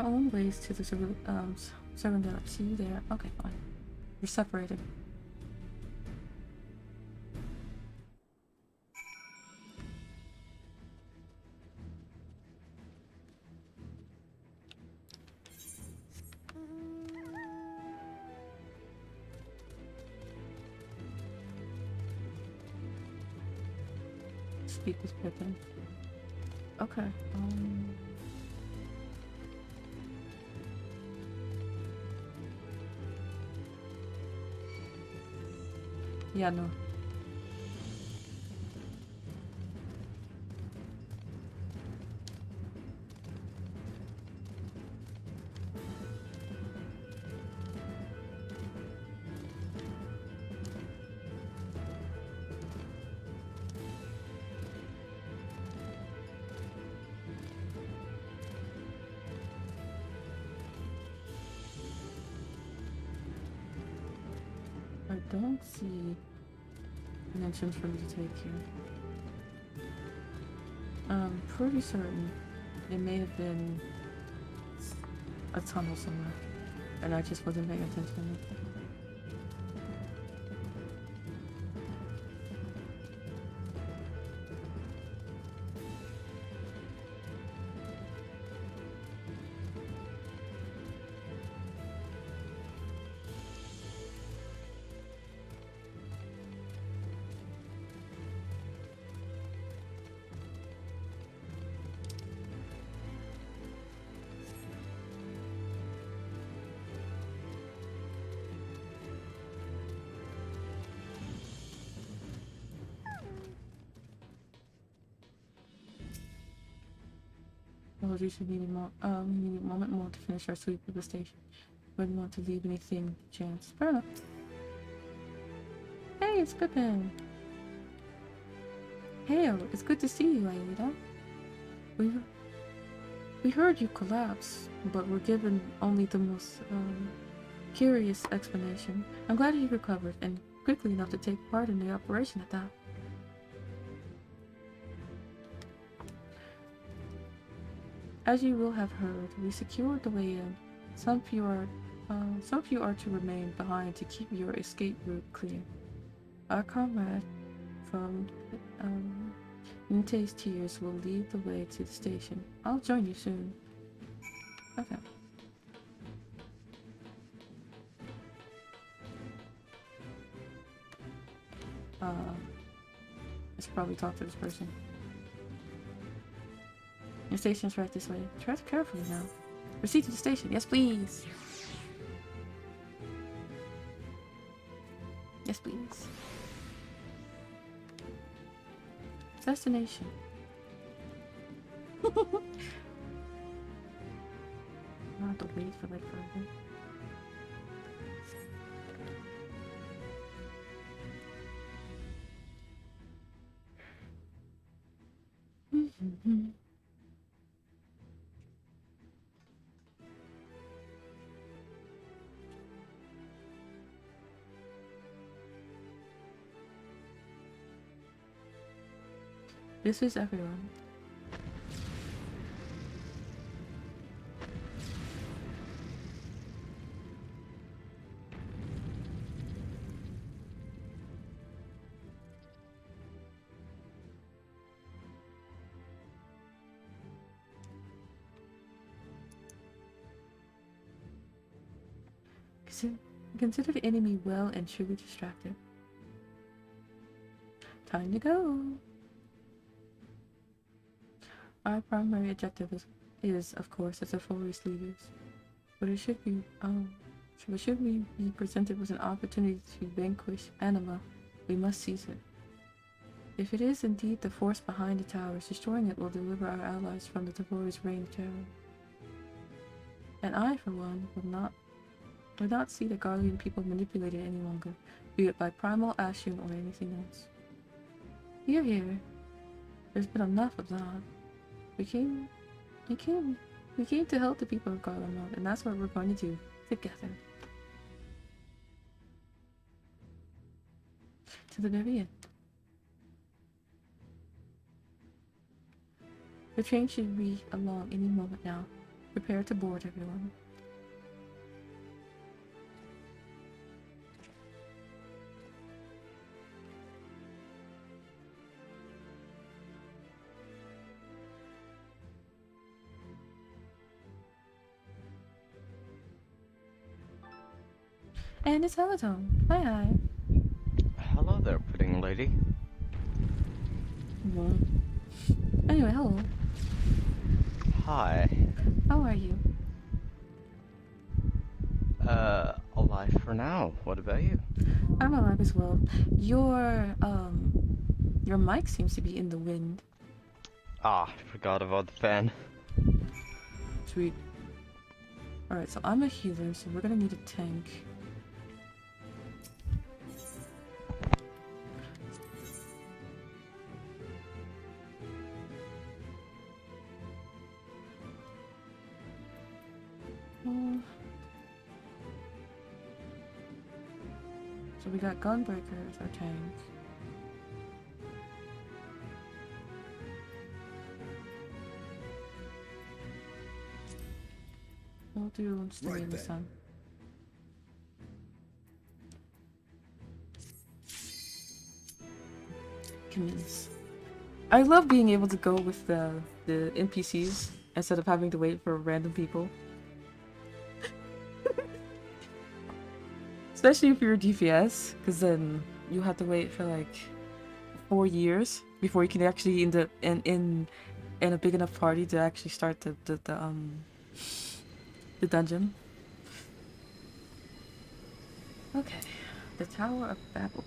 own ways to the Serendip. See you there. Okay, fine. We're separated. Speak with Pippin. Okay. Yeah, no. I don't see mentions for me to take here. I'm pretty certain it may have been a tunnel somewhere, and I just wasn't paying attention. Apologies for needing a moment more to finish our sweep of the station. Wouldn't want to leave anything to chance. Fair enough. Hey, it's Pippin! Hail, it's good to see you, Aida. We heard you collapse, but were given only the most curious explanation. I'm glad you recovered, and quickly enough to take part in the operation at that. As you will have heard, we secured the way in. Some few are to remain behind to keep your escape route clear. Our comrade from Ninte's Tears will lead the way to the station. I'll join you soon. Okay. I should probably talk to this person. Your station's right this way. Tread carefully now. Proceed to the station. Yes, please. Yes, please. Destination. I have to wait for like forever. This is everyone. Consider the enemy well and truly distracted. Time to go. Our primary objective is of course, as the forest leaders, but it should we be presented with an opportunity to vanquish Anima, we must seize it. If it is indeed the force behind the towers, destroying it will deliver our allies from the Devoureur's reign of terror. And I, for one, would not see the Garlean people manipulated any longer, be it by primal Ashen or anything else. Hear, hear. There's been enough of that. We came to help the people of Garlemald, and that's what we're going to do, together. To the very end. The train should be along any moment now. Prepare to board, everyone. And it's Helotone. Hi, hi.
Hello there, pudding lady.
Anyway, hello.
Hi.
How are you?
Alive for now. What about you?
I'm alive as well. Your mic seems to be in the wind.
Ah, forgot about the fan.
Sweet. Alright, so I'm a healer, so we're gonna need a tank. So we got Gunbreaker as our tank. We'll do Stay in the Sun. Commence. I love being able to go with the NPCs instead of having to wait for random people. Especially if you're a DPS, because then you have to wait for like 4 years before you can actually in a big enough party to actually start the dungeon. Okay, the Tower of Babel.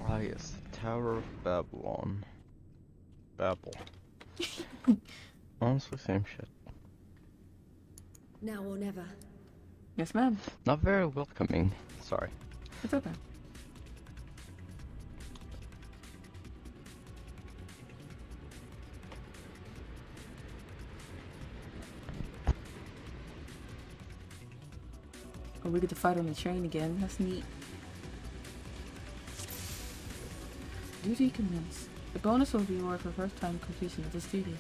Ah yes, Tower of Babylon. Babel. Honestly, same shit.
Now or never.
Yes, ma'am.
Not very welcoming. Sorry.
It's okay. Oh, we get to fight on the train again. That's neat. Duty commence. The bonus will be awarded for first time completion of this duty.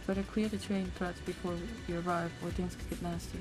Better clear the train threats before you arrive, or things could get nasty.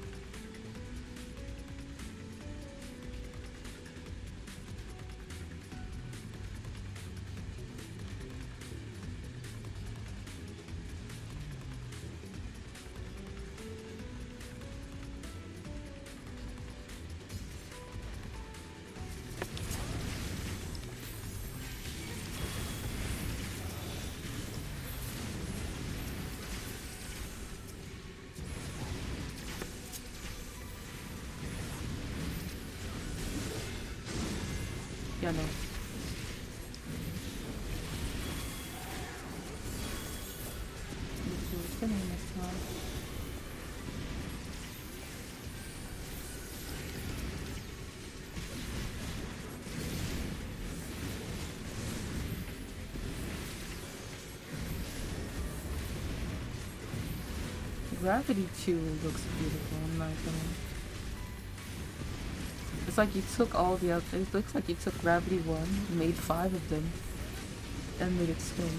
Yeah, no. Spinning this time. Gravity 2 looks beautiful in my opinion. It's like you took all the other, it looks like you took Gravity 1, made 5 of them, and made it spin.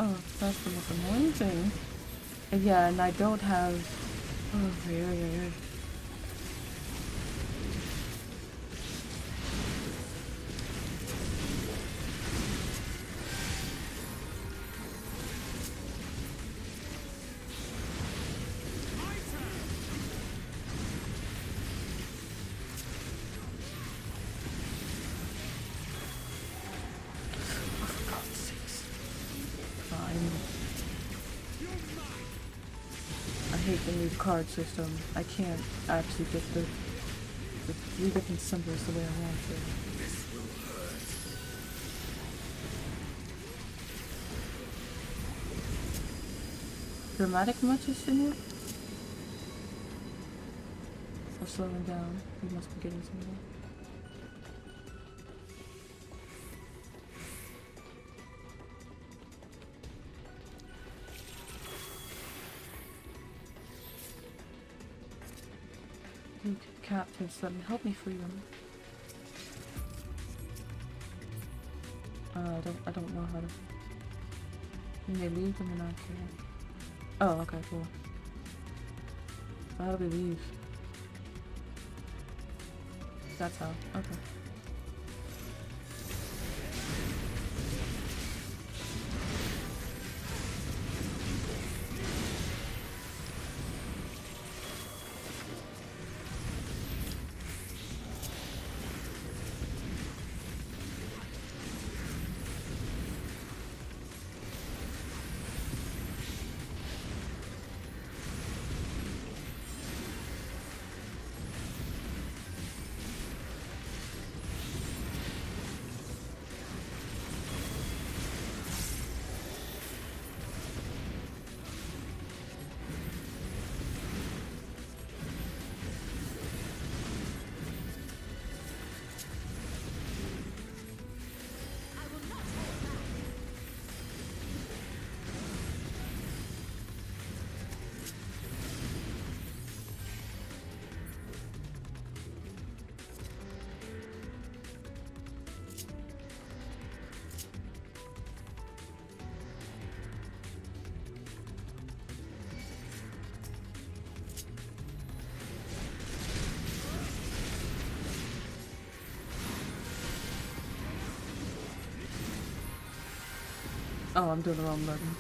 Oh, that's the most annoying thing. And yeah, and I don't have... Oh, very. Card system. I can't actually get the 3 different symbols the way I want to.
This will hurt.
Dramatic much is in it? Or slowing down. You must be getting somewhere. Captives, let me help me free them. I don't know how to. You may leave them and I can't. Oh, okay, cool. So how do we leave? That's how. Okay. Oh, I'm doing the wrong button.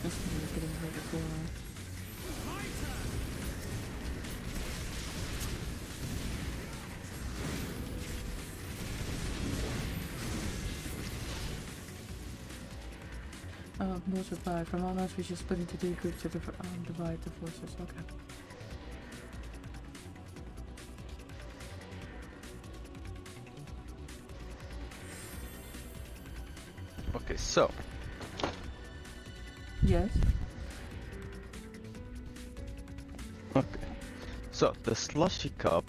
This one is getting hurt before. Note reply. From all notes, we should split into 3 groups to divide the forces. Okay.
Okay, so.
Yes.
Okay. So, the slushy cup,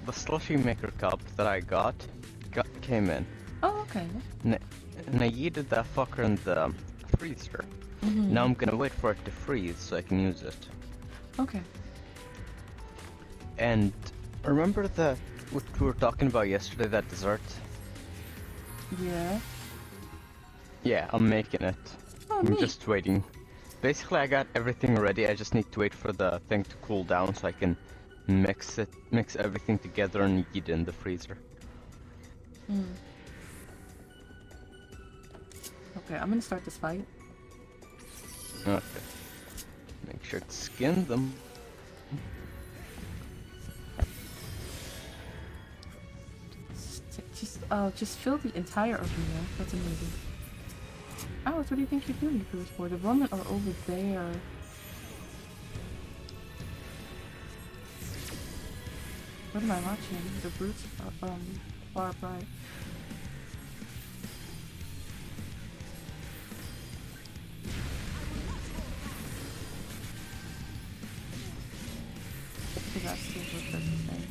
the slushy maker cup that I got came in.
Oh, okay.
And I yeeted that fucker in the freezer. Now I'm gonna wait for it to freeze so I can use it.
Okay.
And remember what we were talking about yesterday, that dessert?
Yeah.
Yeah, I'm making it.
Oh,
I'm
neat.
just waiting. Basically, I got everything ready. I just need to wait for the thing to cool down so I can mix everything together and eat it in the freezer.
Okay, I'm gonna start this fight.
Okay. Make sure to skin them.
Just fill the entire arena. That's amazing. Alex, what do you think you're doing for this board? The women are over there. What am I watching? The brutes far bright. So that's still what that's the same.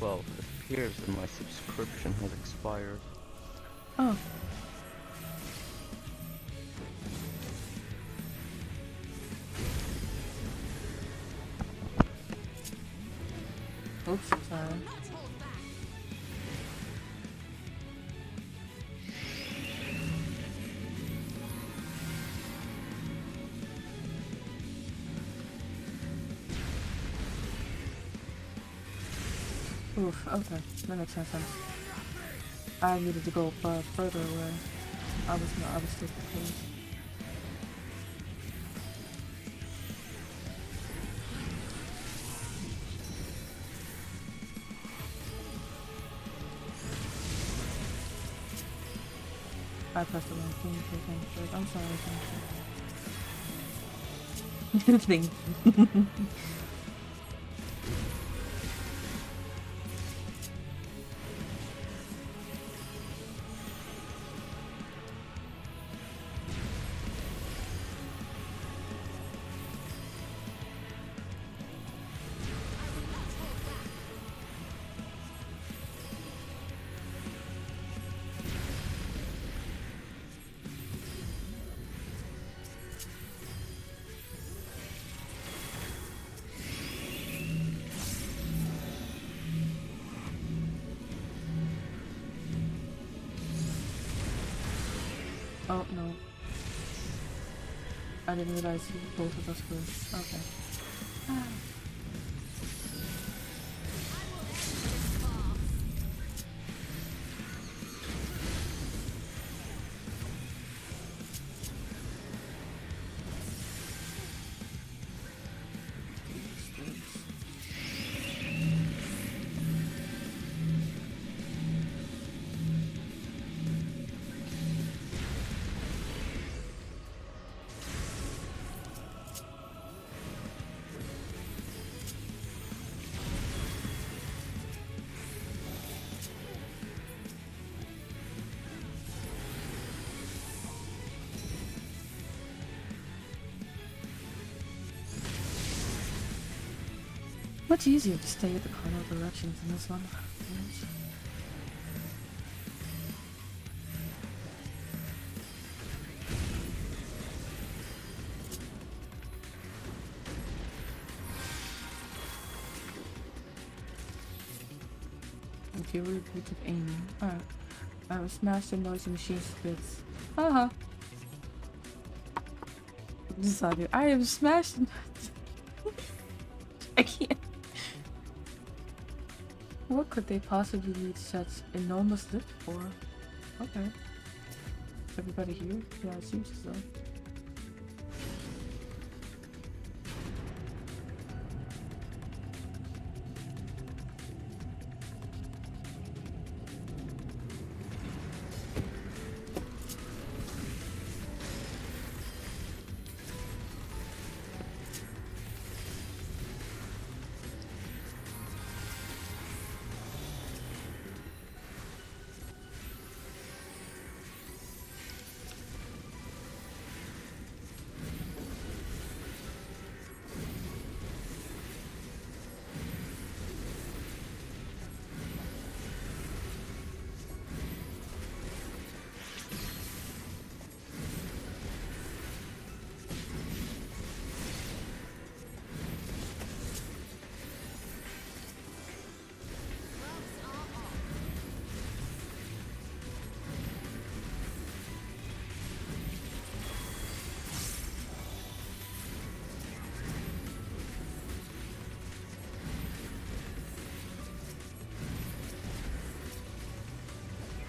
Well, it appears that my subscription has expired.
Oh. Oops, sorry. Oof, okay, that makes sense. I needed to go further away. I was too close. I pressed the wrong thing for things. I'm sorry, thank you. Oh, no. I didn't realize both of us were... Okay. Much easier to stay at the cardinal directions in this one. Okay, we took aiming. Alright. I was smashed in noisy machine spits. Haha. Decided I am smashed in I can't. What could they possibly need such enormous lift for? Okay. Is everybody here? Yeah, it seems so.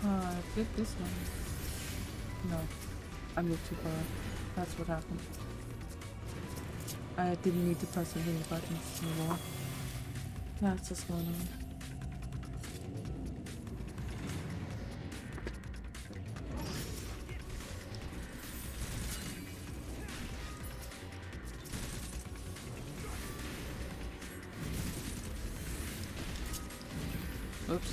I did this one. No, I moved too far. That's what happened. I didn't need to press any buttons anymore. That's what's going on. Oops.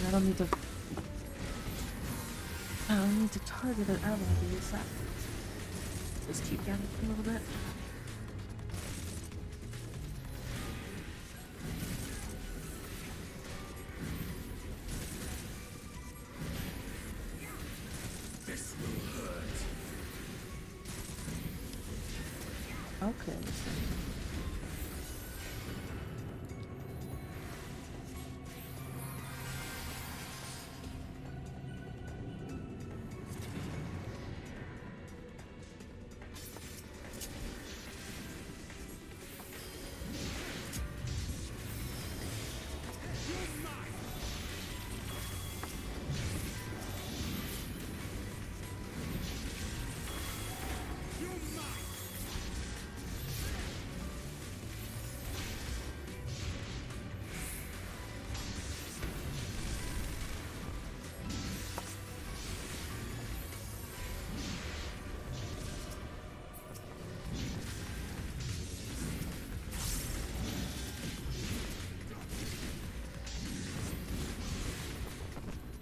I don't need to target an ally to use that. Just keep down a little bit.
This will hurt.
Okay.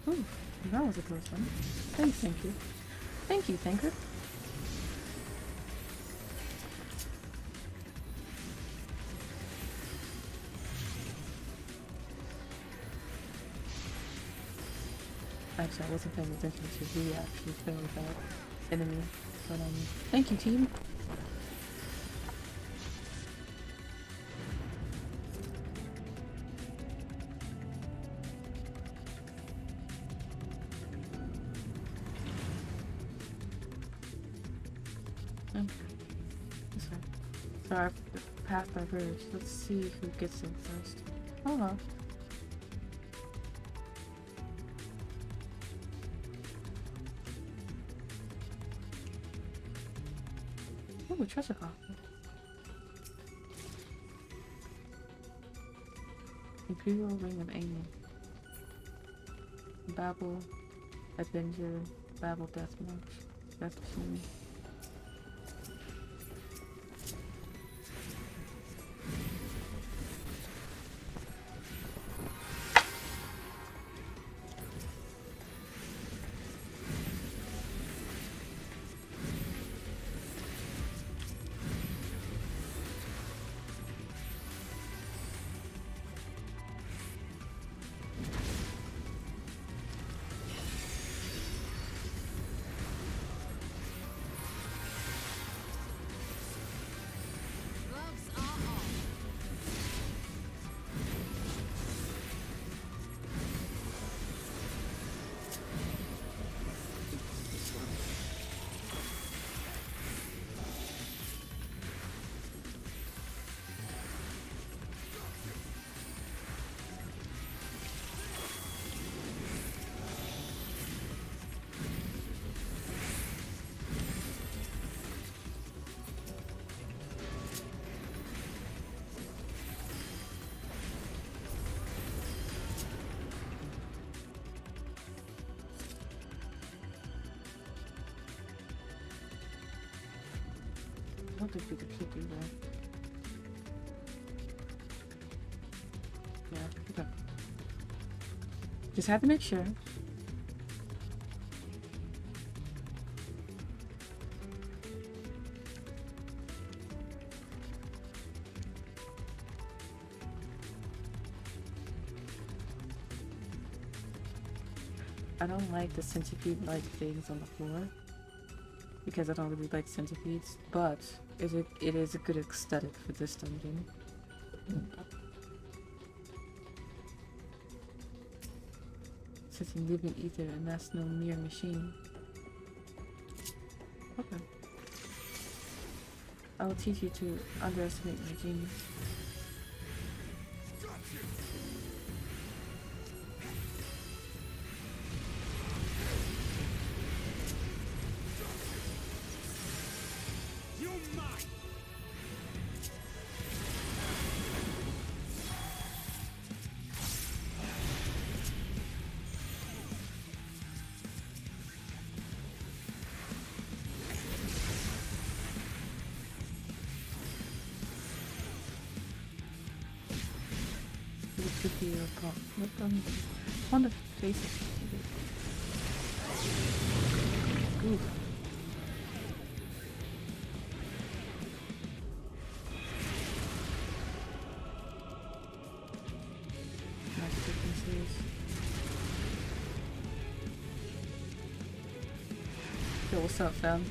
Ooh, that was a close one. Thank you. Thank you, Thinker. Actually, I wasn't paying attention to who actually killed that enemy. But, thank you, team. Sorry, I passed my bridge. Let's see who gets in first. Hold on. Ooh, treasure coffer. Imperial Ring of Aiming. Babel, Avenger, Babel Deathmatch. Death Machine. don't think we could fit through there. Yeah, okay. Just had to make sure. I don't like the centipede-like things on the floor because I don't really like centipedes, but it is a good aesthetic for this dungeon. Such a living ether, and that's no mere machine. Okay. I will teach you to underestimate my genius. Look on the faces. Ooh. Nice differences. Yo, what's up, fam?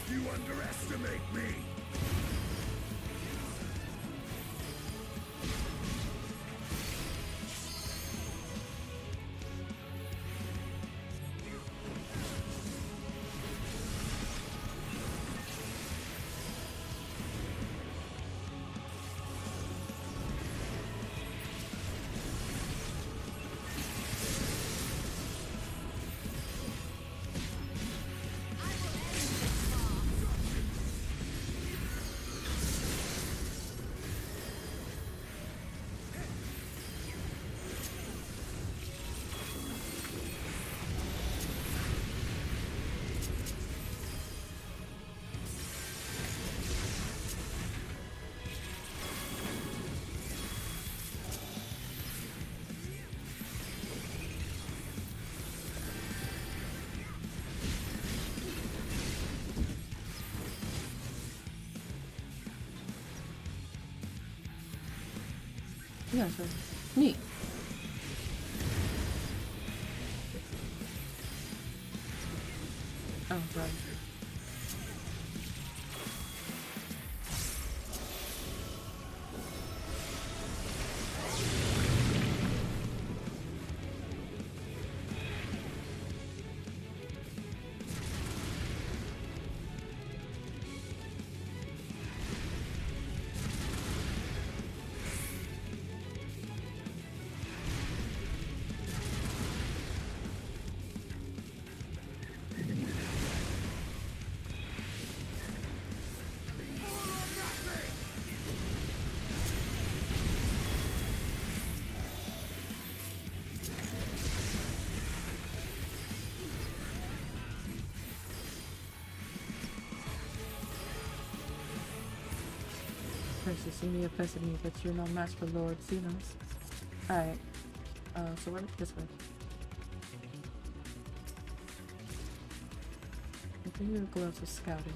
You underestimate me!
Yeah, so neat. Oh, right. Princess, you may have pestered me, but you're no match for Lord Xenos. Alright. So we're this way. I think we will go out for scouting.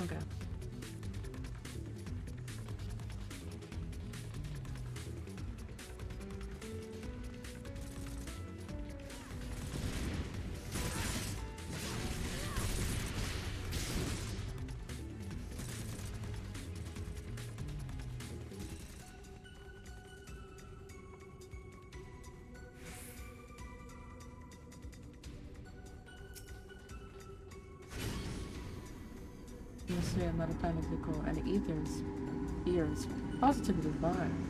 Okay. atmosphere, metaphysical, and ethers, ears, positively divine.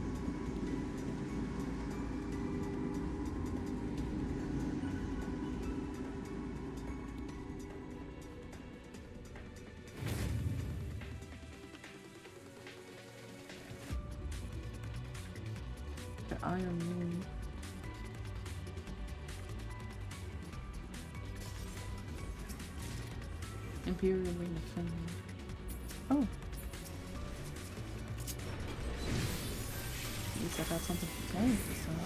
The Iron Moon. Imperial Ring of Flame. Oh. At least I got something to play with this time.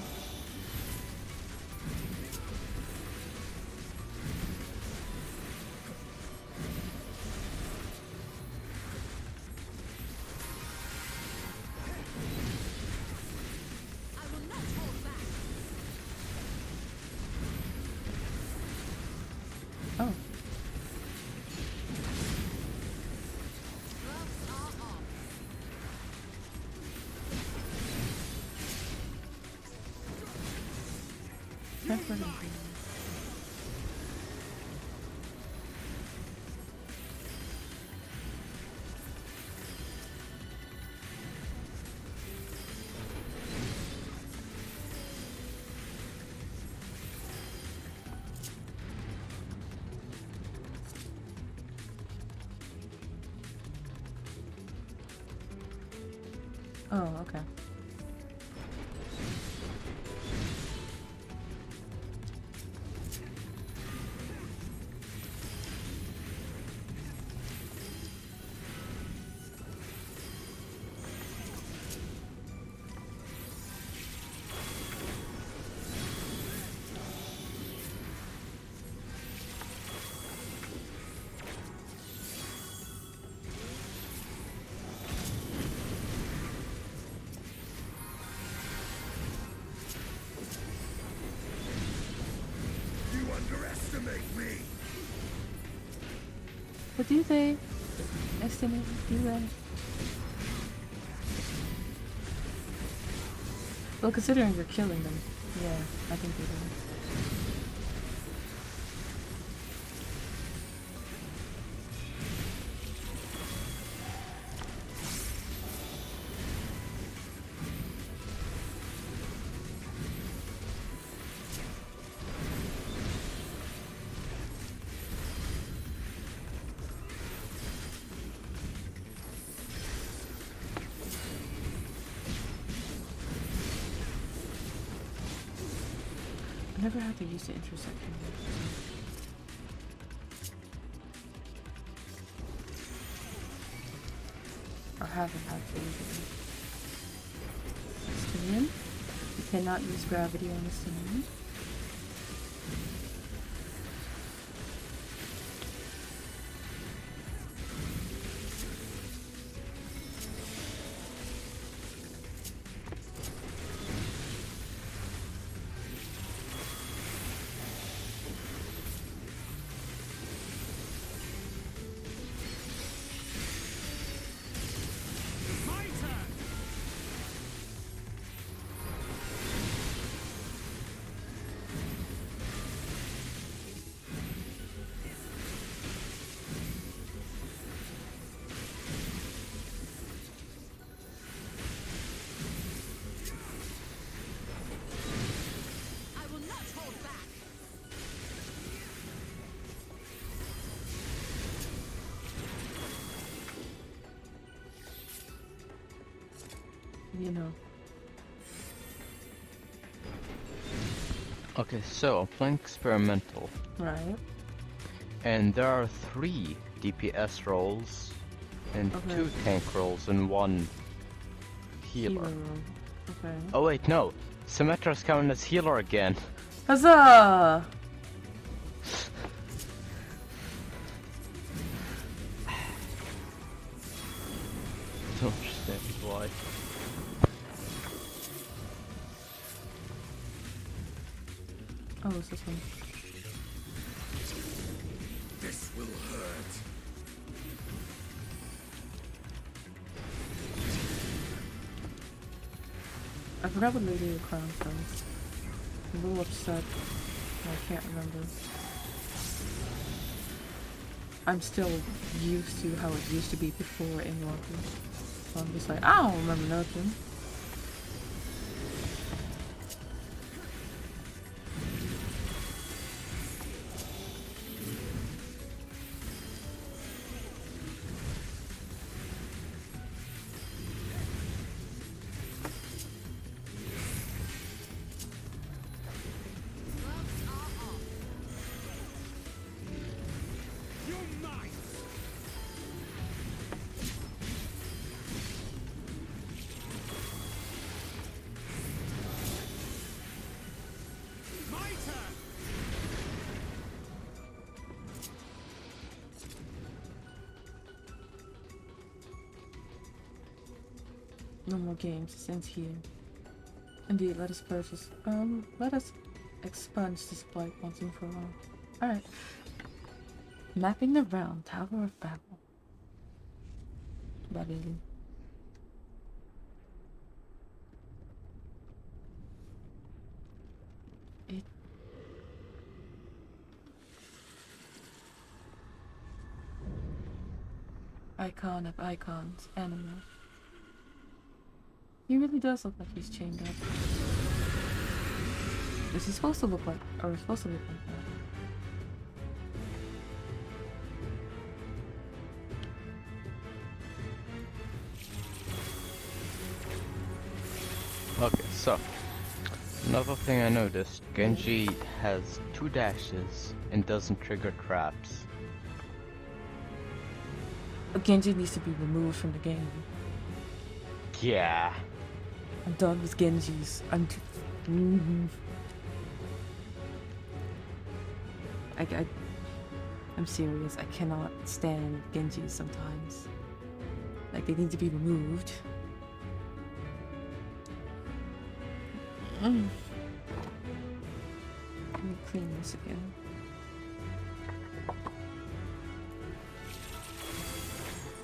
Oh. Oh, okay. But do they estimate? Do they? Well, considering you're killing them, yeah, I think they do. I never had to use the intersection. Or haven't had to use it. Stylian? You cannot use gravity on the Stylian. You know.
Okay, so I'm playing experimental.
Right.
And there are 3 DPS roles, and 2 tank roles, and 1 healer.
Okay.
Oh wait, no. Symmetra's coming as healer again.
Huzzah!
Don't understand why.
Oh, it's this one.
This will hurt.
I forgot what Lady of Crown says. I'm a little upset. I can't remember. I'm still used to how it used to be before Endwalker. So I'm just like, I don't remember nothing. No more games, it ends here. Indeed, let us purchase. Let us expunge this blight once and for all. Alright. Mapping the realm, Tower of Babel. Babylon. Icon of icons, animal. He really does look like he's chained up. Is he supposed to look like, or supposed to look like
that? Okay, so another thing I noticed, Genji has 2 dashes and doesn't trigger traps.
Genji needs to be removed from the game.
Yeah.
I'm done with Genjis. I'm serious. I cannot stand Genjis sometimes. Like, they need to be removed. Let me clean this again.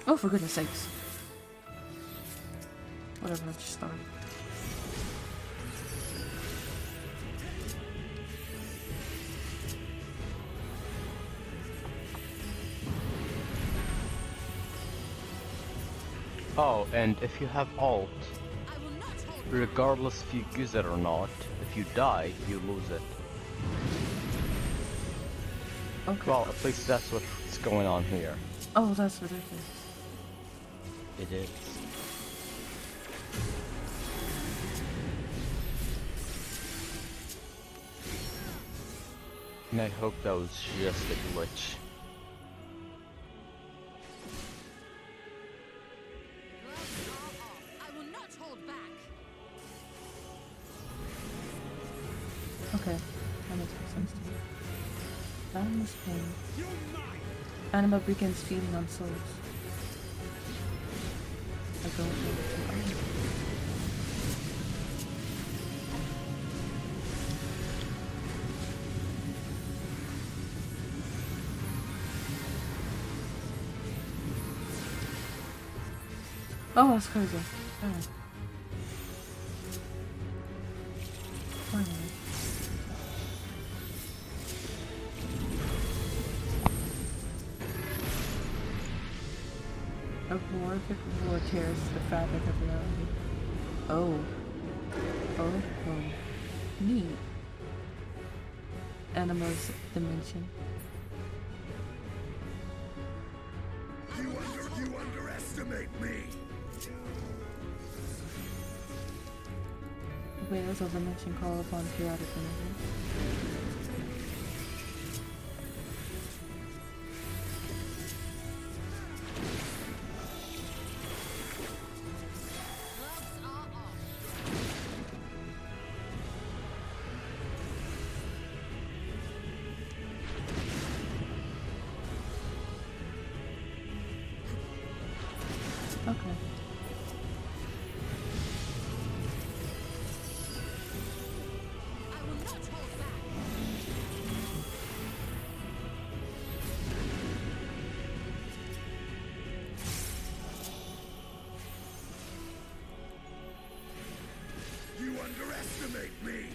Oh, for goodness sakes. Whatever, I just started.
Oh, and if you have ult, regardless if you use it or not, if you die, you lose it.
Okay.
Well, at least that's what's going on here.
Oh, that's ridiculous.
It is. And I hope that was just a glitch.
I will not hold back.
Okay, that makes more sense to me. Boundless pain. Anima begins feeding on souls. I don't know what to do. Oh, that's crazy. Oh. Finally. A horrific war tears the fabric of reality. Oh. Oh. Neat. Anima's dimension.
You underestimate me!
Whales of dimension call upon chaotic energy. Okay.
You underestimate me!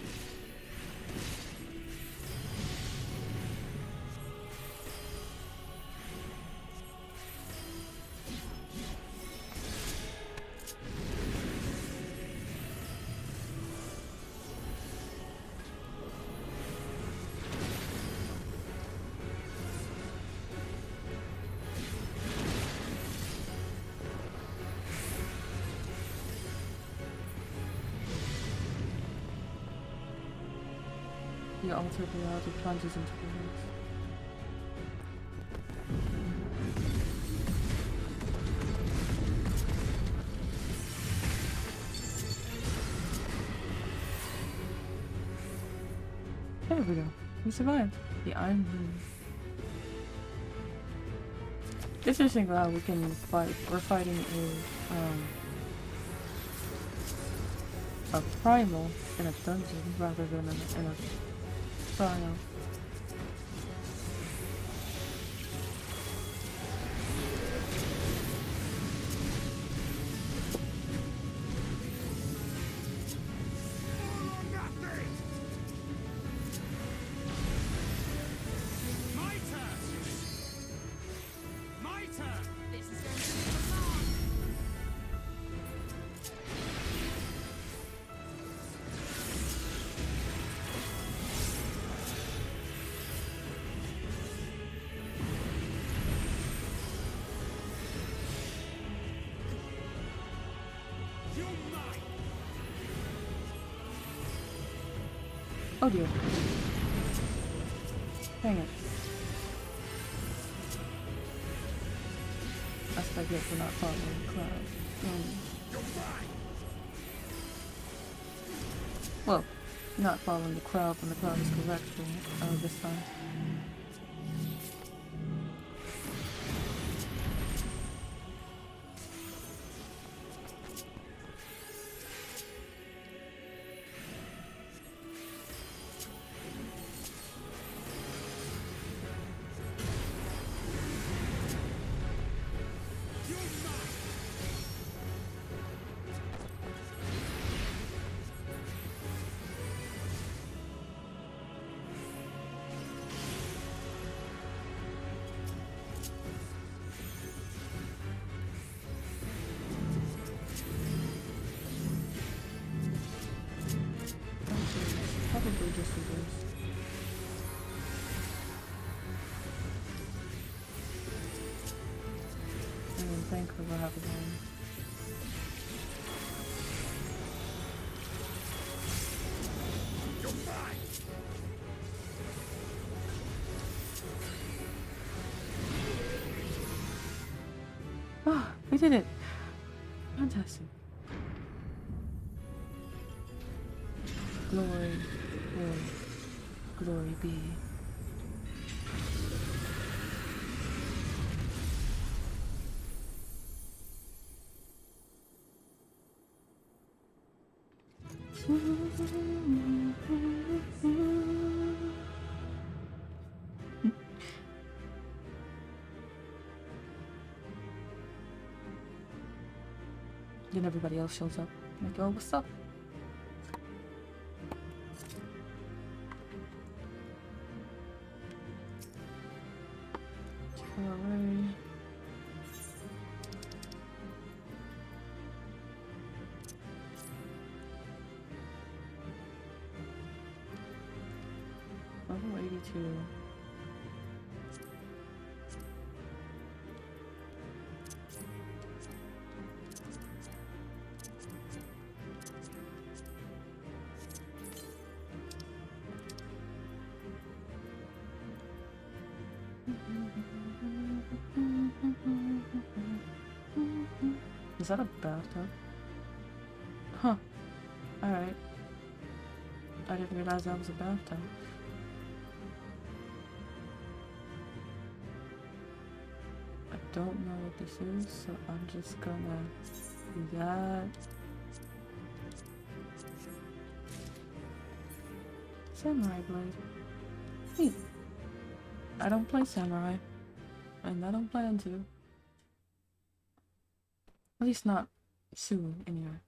The altered reality plunges into the woods. There we go. We survived. The Iron Room. It's interesting how we can fight. We're fighting a primal in a dungeon rather than in a trial. Oh dear. Dang it. That's what I get for not following the crowd. Well, not following the crowd when the crowd is correct this time. Probably just reversed. And then thankfully we'll have again. Ah, we did it! Fantastic. Glory, glory, glory be. Then everybody else shows up. Like, oh, what's up? Alright. Level 82. Is that a bathtub? Huh. Alright. I didn't realize that was a bathtub. I don't know what this is, so I'm just gonna do that. Samurai blade. Neat. I don't play samurai. And I don't plan to. At least not soon, anyway.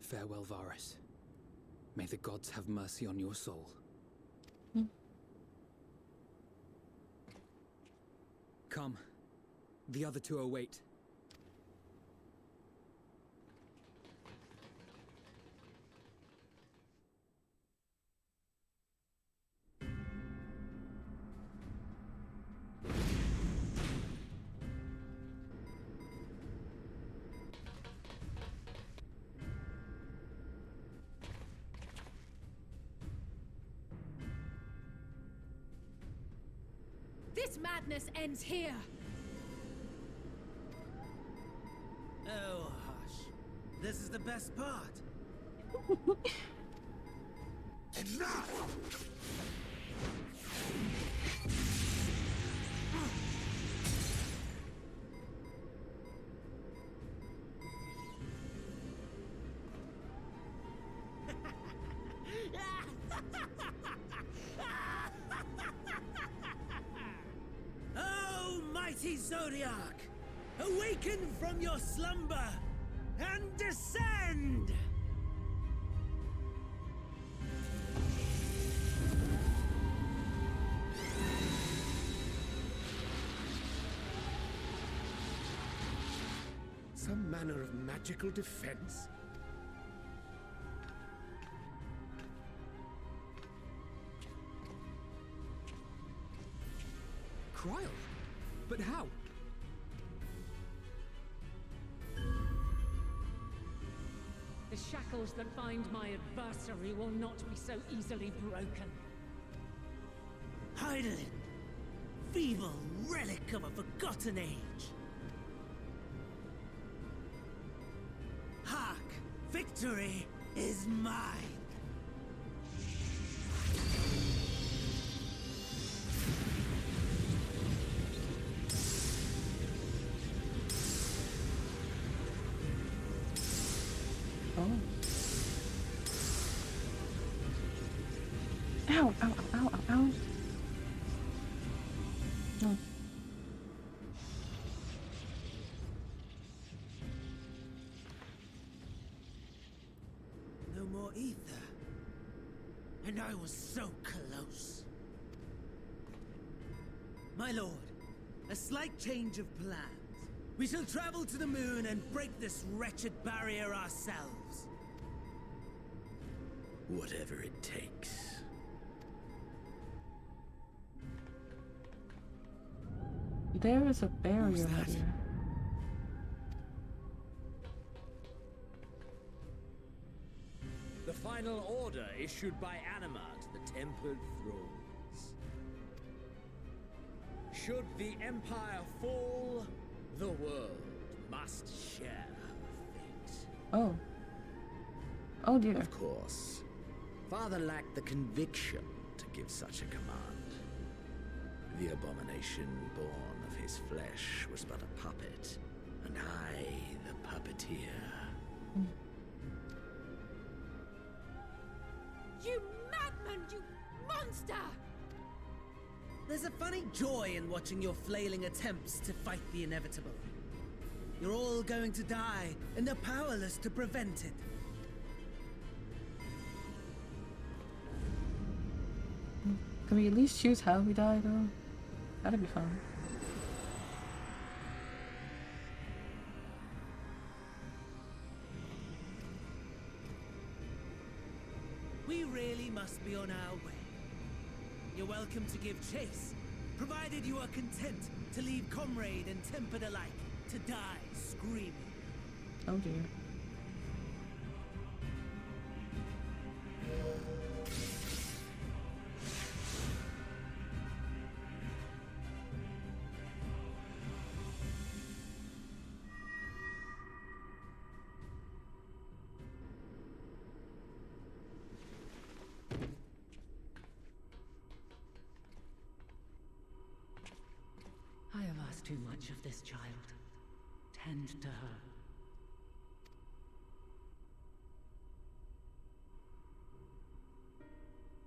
Farewell, Varus. May the gods have mercy on your soul. Come. The other two await.
This madness ends here!
Oh, hush. This is the best part.
Enough!
Oh, mighty Zodiac! Awaken from your slumber and descend!
Some manner of magical defense?
Cryle? But how?
The shackles that bind my adversary will not be so easily broken.
Heidelin! Feeble relic of a forgotten age! Hark! Victory is mine!
Oh. Ow, ow, ow, ow, ow. No.
No more ether. And I was so close. My lord, a slight change of plans. We shall travel to the moon and break this wretched barrier ourselves.
Whatever it takes.
There is a barrier right here.
The final order issued by Anima to the Tempered Thrones. Should the Empire fall, the world must share her fate.
Oh. Oh dear.
Of course. Father lacked the conviction to give such a command. The abomination born of his flesh was but a puppet, and I the puppeteer.
You madman! You monster!
There's a funny joy in watching your flailing attempts to fight the inevitable. You're all going to die, and they're powerless to prevent it.
Can we at least choose how we die, though? That'd be fun.
We really must be on our way. You're welcome to give chase, provided you are content to leave comrade and tempered alike to die screaming.
Oh dear.
I have asked too much of this child. Tend to her.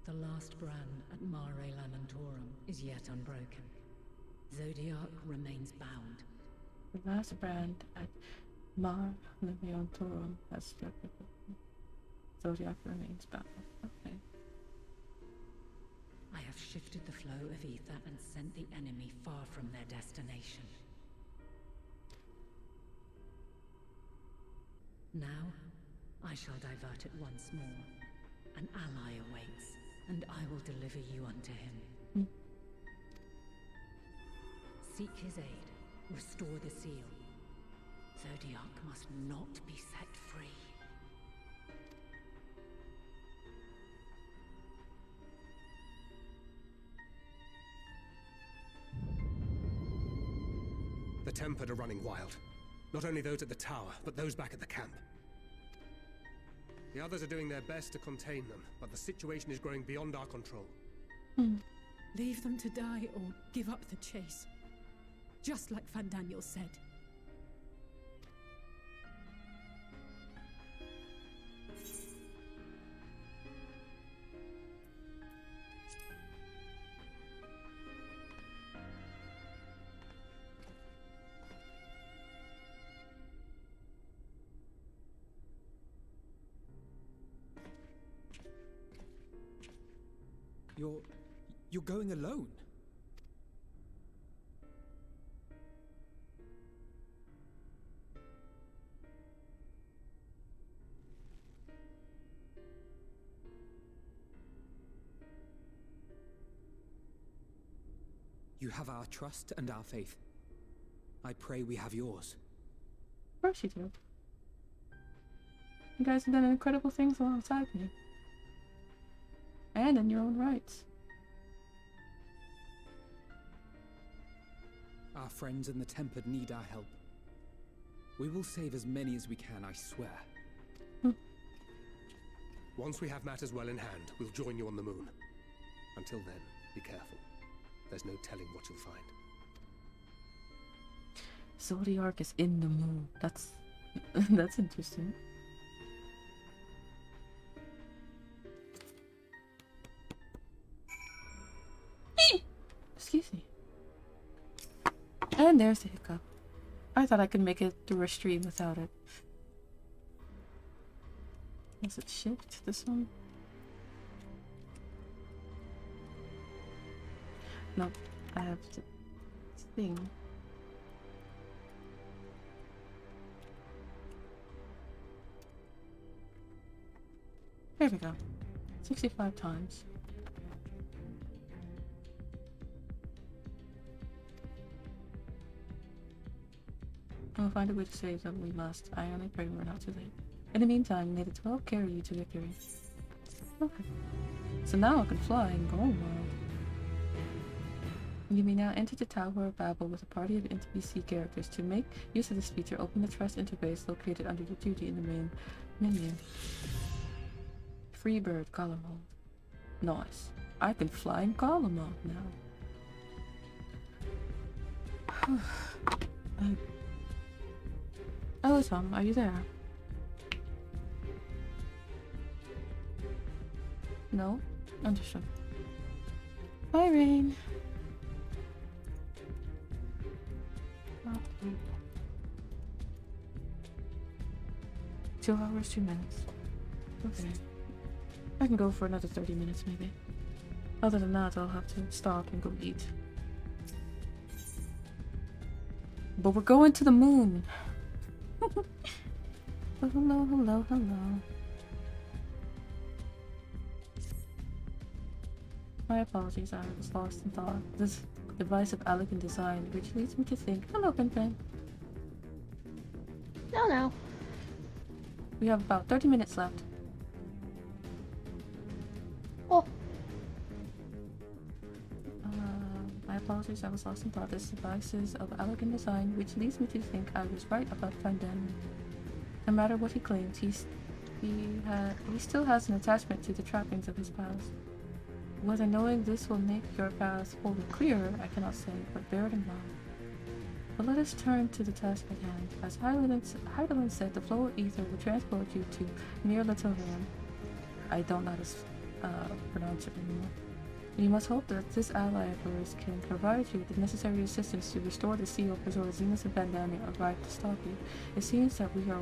The last brand at Mare Lamentorum is yet unbroken. Zodiac remains bound.
The last brand at Mar Leontorum has slipped. Zodiac remains bound. Okay.
I have shifted the flow of ether and sent the enemy far from their destination. Now, I shall divert it once more. An ally awaits, and I will deliver you unto him. Seek his aid. Restore the seal. Zodiac must not be set free.
The Tempered are running wild. Not only those at the tower, but those back at the camp. The others are doing their best to contain them, but the situation is growing beyond our control.
Leave them to die or give up the chase. Just like Fandaniel said.
You're going alone? You have our trust and our faith. I pray we have yours.
Of course you do. You guys have done incredible things alongside me. And in your own rights.
Our friends in the Tempered need our help. We will save as many as we can, I swear.
Once we have matters well in hand, we'll join you on the moon. Until then, be careful. There's no telling what you'll find.
Zodiac is in the moon. That's that's interesting. Excuse me. And there's the hiccup. I thought I could make it through a stream without it. Does it shift this one? Nope. I have to thing. There we go. 65 times. We'll find a way to save them, we must. I only pray we're not too late. In the meantime, may the 12 carry you to victory. Okay. So now I can fly and go wild. You may now enter the Tower of Babel with a party of NPC characters. To make use of this feature, open the Trust interface located under your duty in the main menu. Freebird color mode. Nice. I can fly in color mode now. Oh, Tom, are you there? No? Understood. Bye, Rain. 2 hours, 2 minutes. Okay. I can go for another 30 minutes, maybe. Other than that, I'll have to stop and go eat. But we're going to the moon! Oh, hello, hello, hello. My apologies, I was lost in thought. This device of elegant design, which leads me to think, hello, Pen.
No.
We have about 30 minutes left.
Oh.
My apologies, I was lost in thought. This device is of elegant design, which leads me to think I was right about Fandaniel. No matter what he claims, he still has an attachment to the trappings of his past. Whether knowing this will make your path wholly clearer, I cannot say, but bear it in mind. But let us turn to the task at hand. As Heidelin said, the flow of ether will transport you to Mir Latovian. I don't know how to pronounce it anymore. You must hope that this ally of yours can provide you with the necessary assistance to restore the seal before Zemus and Bandania arrive to stop you. It seems that we are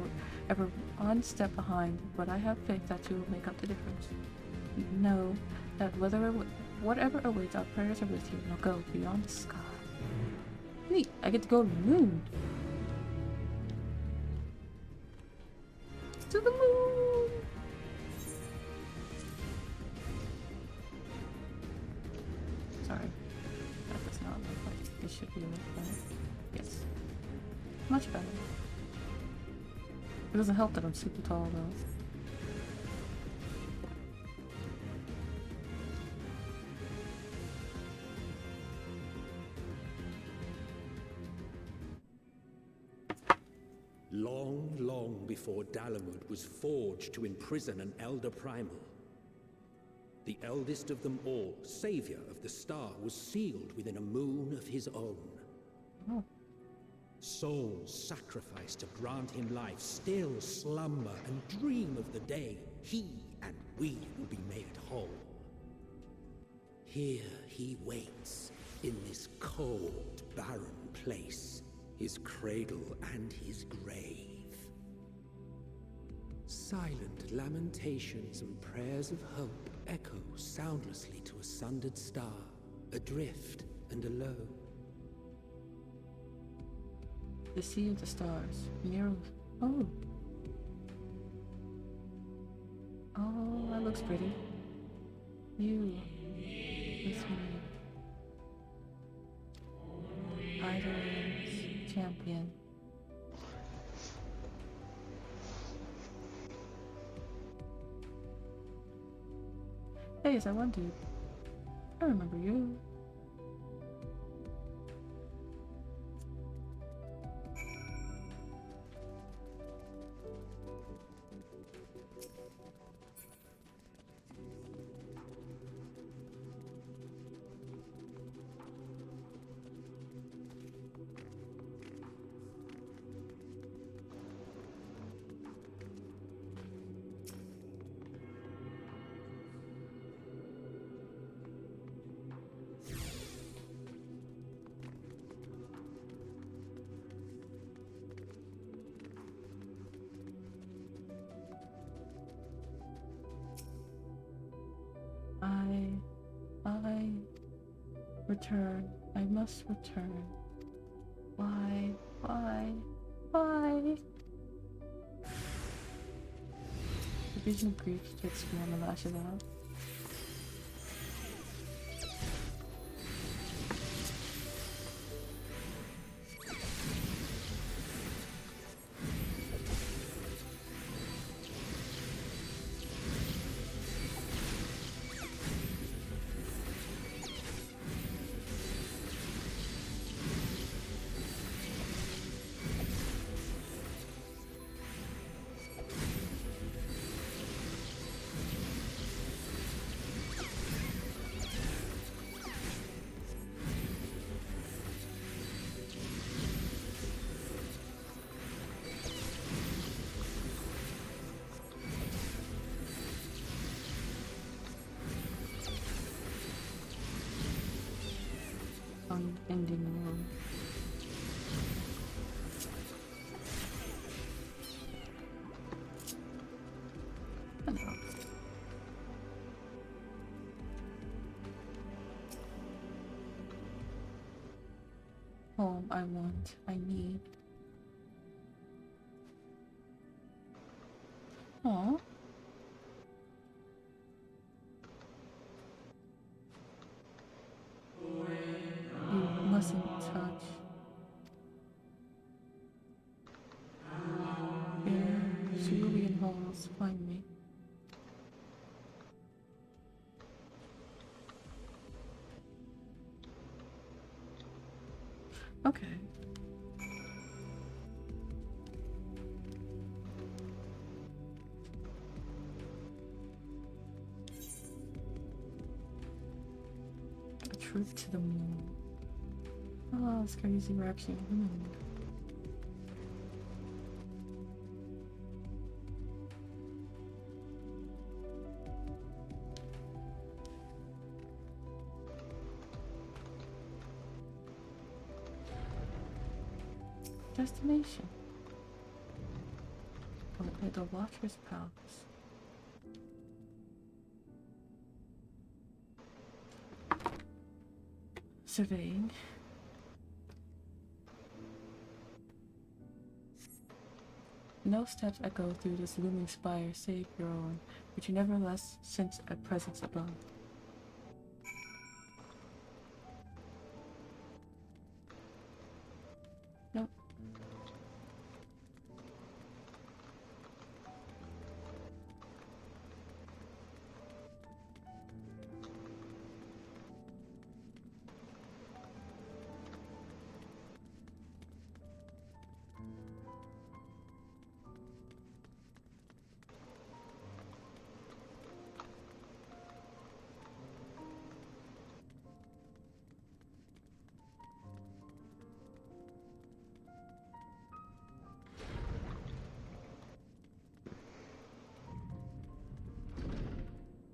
ever one step behind, but I have faith that you will make up the difference. Know that whatever awaits, our prayers are with you. Now go beyond the sky. Neat, I get to go to the moon. To the moon! Sorry. That does not look like it should be much better. Yes. Much better. It doesn't help that I'm super tall though.
Long, long before Dalamud was forged to imprison an Elder Primal. The eldest of them all, savior of the star, was sealed within a moon of his own.
Oh.
Souls sacrificed to grant him life still slumber and dream of the day he and we will be made whole. Here he waits, in this cold, barren place, his cradle and his grave. Silent lamentations and prayers of hope echo soundlessly to a sundered star, adrift and alone.
The Sea of the Stars. Mirror. Oh. Oh, that looks pretty. You. With me. Idol's champion. Hey, is that one dude? I remember you. I return. I must return. Why? The vision of grief gets me on the lashes out. Ending world. Hello. Home I want, I need. Aww. Mustn't touch. Air, cerulean halls, find me. Okay. A trip to the moon. Oh, it's crazy, we're actually destination. The Watcher's Palace. Surveying. No steps echo through this looming spire save your own, but you nevertheless sense a presence above. Nope.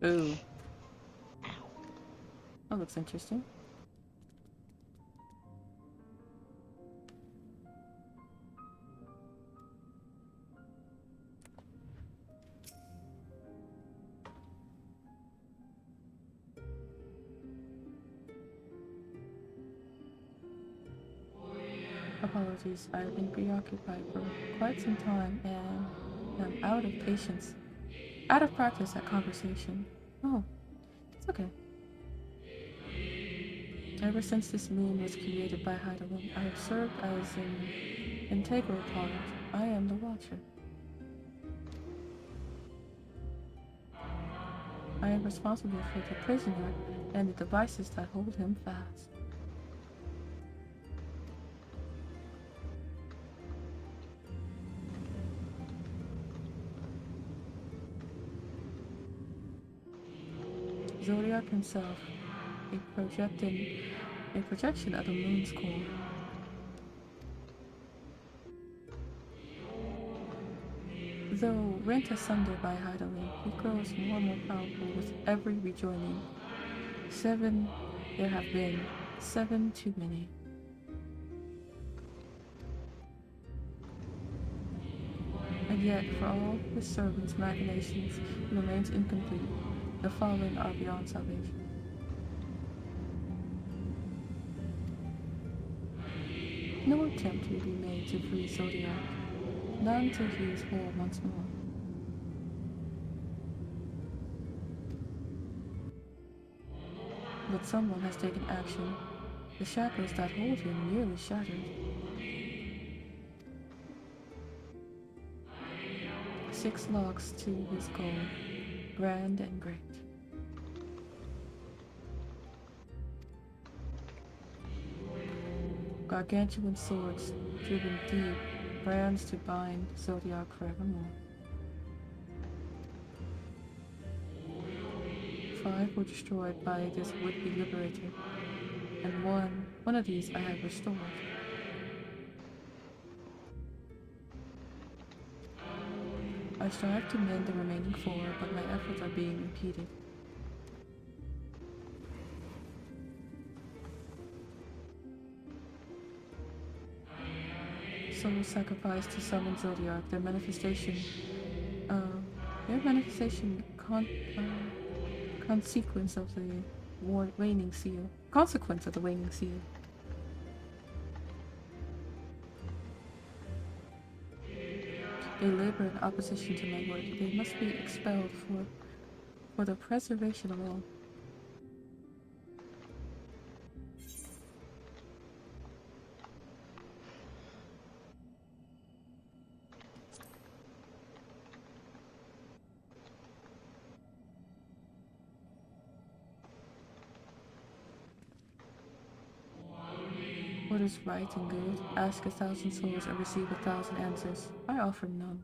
Ooh. That looks interesting. Apologies, I've been preoccupied for quite some time and am out of patience, out of practice at conversation. Oh, it's okay. Ever since this moon was created by Heidelin, I have served as an integral part. I am the Watcher. I am responsible for the prisoner and the devices that hold him fast. Zodiac himself, a projection of the moon's core. Though rent asunder by Heidelin, he grows more and more powerful with every rejoining. 7 there have been, 7 too many. And yet, for all his servants' machinations, he remains incomplete. The fallen are beyond salvation. No attempt will be made to free Zodiac, not until he is whole once more. But someone has taken action. The shackles that hold him nearly shattered. 6 logs to his goal, grand and great. Gargantuan swords, driven deep, brands to bind Zodiac forevermore. 5 were destroyed by this would-be liberator, and one of these I have restored. I strive to mend the remaining 4, but my efforts are being impeded. Souls sacrificed to summon Zodiac, their manifestation consequence of the waning seal. Consequence of the waning seal. They labor in opposition to my work. They must be expelled for the preservation of all. What is right and good? Ask 1,000 souls and receive 1,000 answers. I offer none.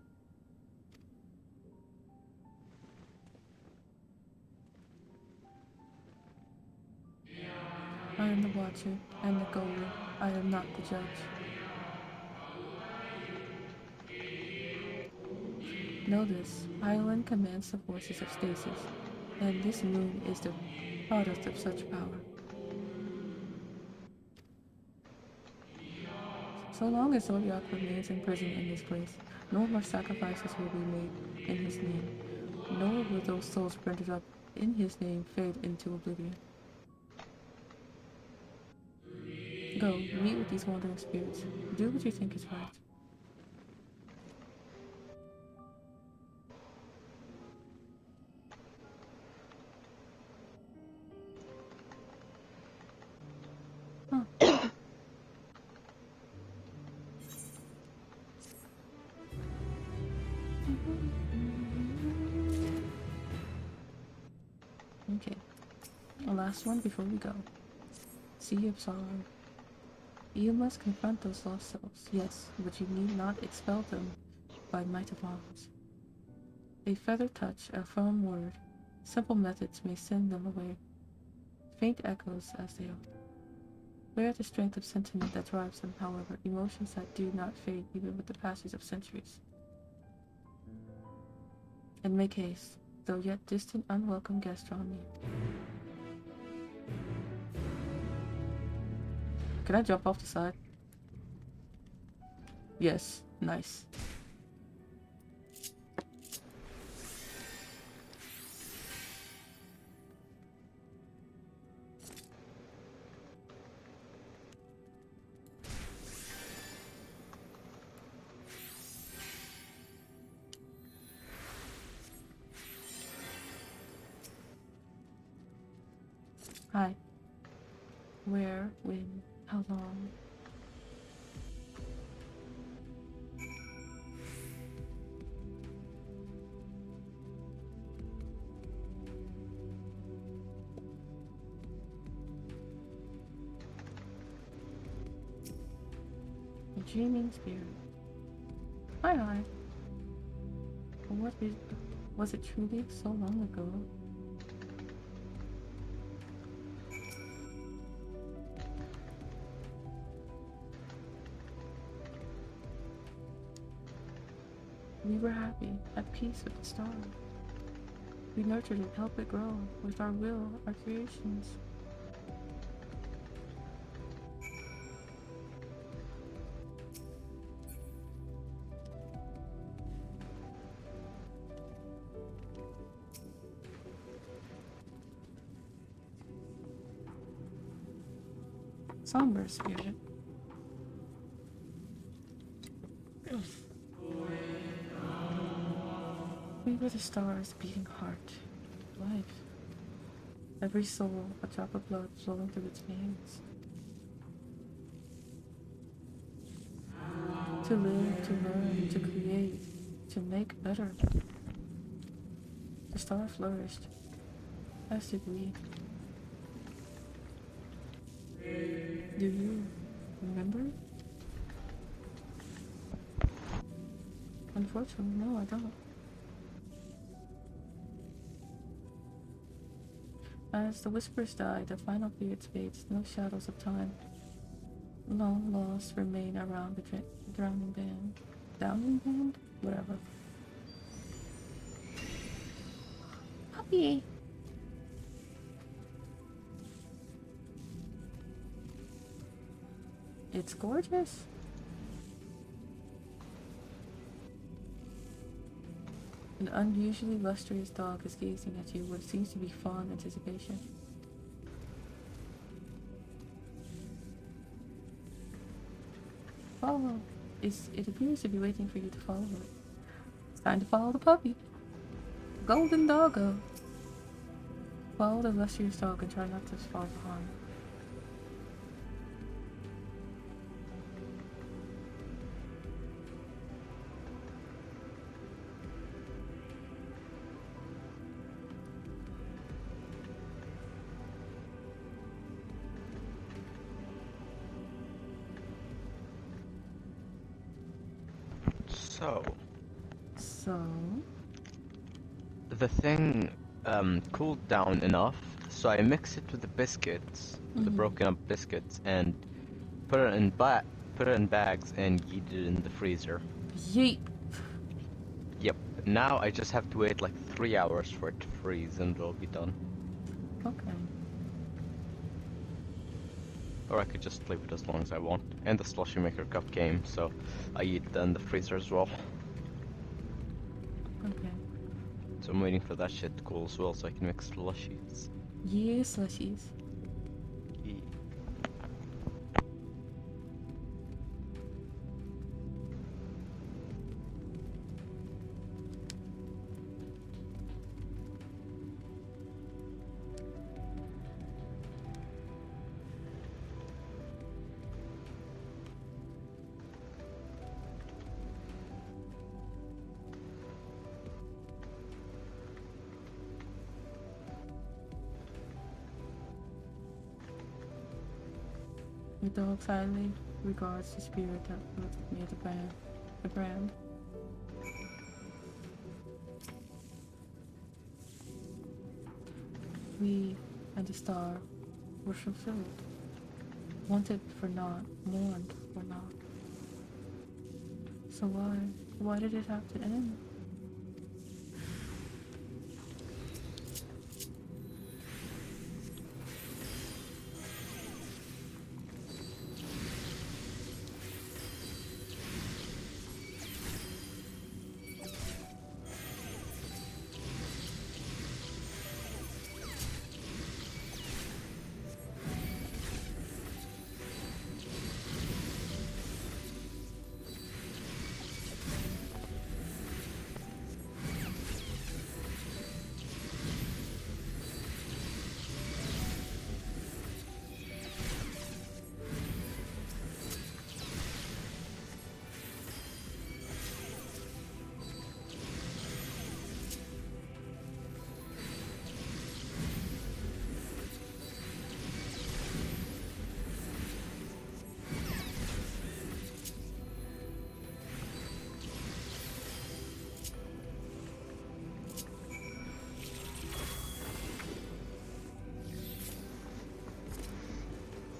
I am the watcher and the goaler. I am not the judge. Know this, Island commands the forces of stasis, and this moon is the product of such power. So long as Zodiac remains imprisoned in this place, no more sacrifices will be made in his name, nor will those souls rendered up in his name fade into oblivion. Go, meet with these wandering spirits. Do what you think is right. Okay, the last one before we go. Sea of Sorrow. You must confront those lost souls, yes, but you need not expel them by might of arms. A feather touch, a firm word, simple methods may send them away, faint echoes as they are. Bear the strength of sentiment that drives them, however, emotions that do not fade even with the passage of centuries. And make haste. though yet distant, unwelcome guest draw me. Can I jump off the side? Yes, nice. Hi. Where? When? How long? A dreaming spirit. Hi. Was it truly so long ago? We were happy, at peace with the star. We nurtured it, helped it grow, with our will, our creations. Somber spirit. We were the stars, beating heart, life. Every soul, a drop of blood flowing through its veins. To live, to learn, to create, to make better. The star flourished, as did we. Do you remember? Unfortunately, no, I don't. As the whispers die, the final period fades, no shadows of time. Long lost remain around the drowning band. Drowning band? Whatever. Puppy! It's gorgeous. An unusually lustrous dog is gazing at you with what seems to be fond anticipation. Follow. It appears to be waiting for you to follow it. It's time to follow the puppy. Golden doggo. Follow the lustrous dog and try not to fall behind. So
the thing cooled down enough, so I mixed it with the biscuits, the broken up biscuits, and put it in bags and yeeted it in the freezer.
Yeet.
Yep. Now I just have to wait like 3 hours for it to freeze and it'll be done.
Okay.
Or I could just leave it as long as I want. And the slushy maker cup came, so I eat it in the freezer as well.
Okay.
So I'm waiting for that shit to cool as well so I can mix slushies.
Yeah, slushies.
Yeah.
The dog silently regards the spirit that made the brand. We and the star were fulfilled. Wanted for naught, mourned for naught. So why did it have to end?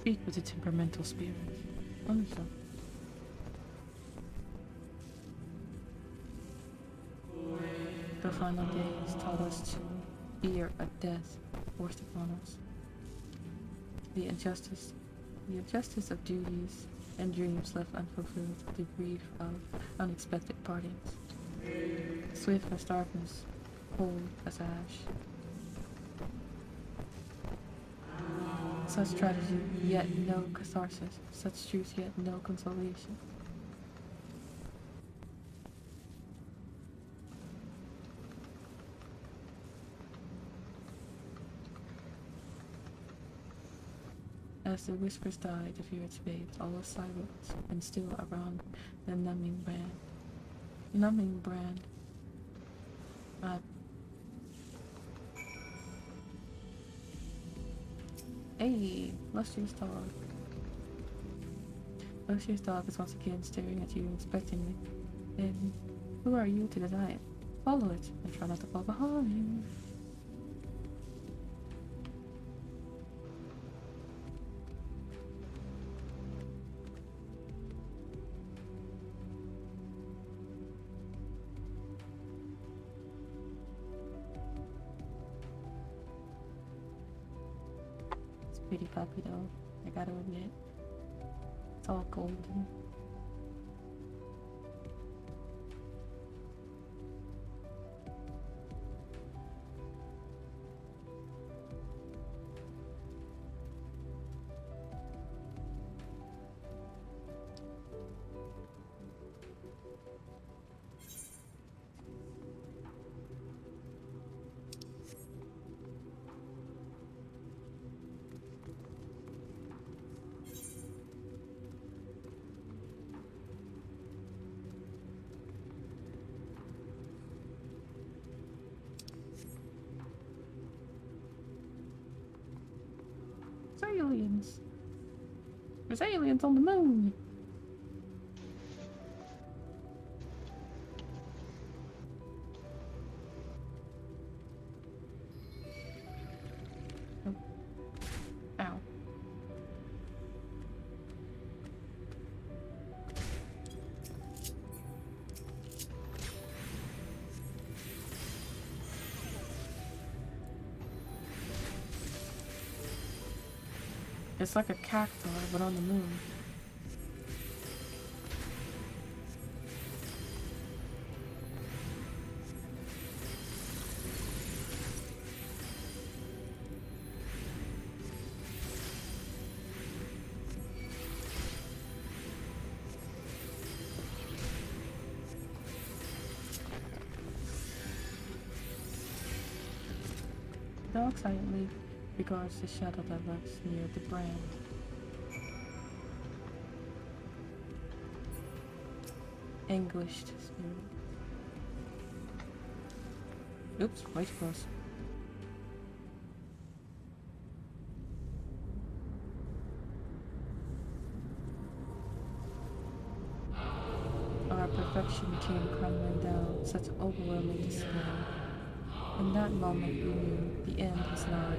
Speak with the temperamental spirit. Understood. The final days taught us to fear a death forced upon us. The injustice of duties and dreams left unfulfilled, the grief of unexpected partings. Swift as darkness, cold as ash. Such tragedy, yet no catharsis. Such truth, yet no consolation. As the whispers died, the fear fades, all was silence, and still around the numbing brand. Hey, Lustrous dog. Lustrous dog is once again staring at you expectantly. And who are you to deny it? Follow it, and try not to fall behind. Pretty puppy though, I gotta admit. It's all golden. Aliens. There's aliens on the moon. Oh. Ow. It's like a cacti, but on the moon. Dog silently regards the shadow that lurks near the brand. Anguished spirit. Oops, way too close. Our perfection came crumbling down, such overwhelming despair. In that moment we knew the end was nigh.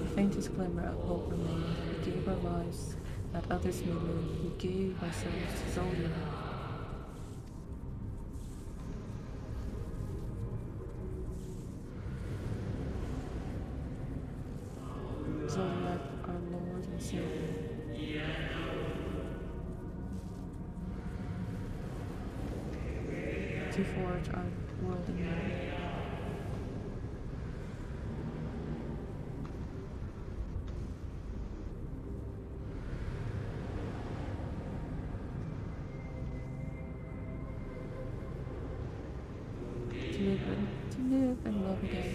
The faintest glimmer of hope remained. We gave our lives that others may live. We gave ourselves to Zodiac. Zodiac, our Lord and Savior. To forge our world anew. To live and love again.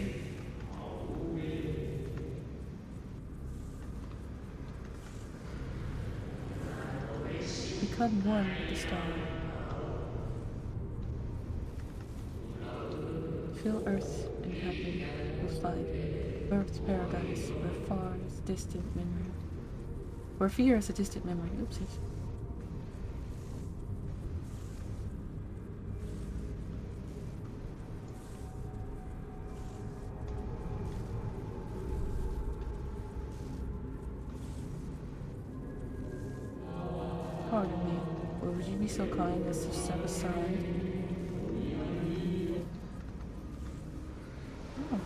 Become one with the star. Fill earth and heaven with life. Earth's paradise, where far is distant memory. Where fear is a distant memory. Oopsies. Or would you be so kind as to step aside? Oh.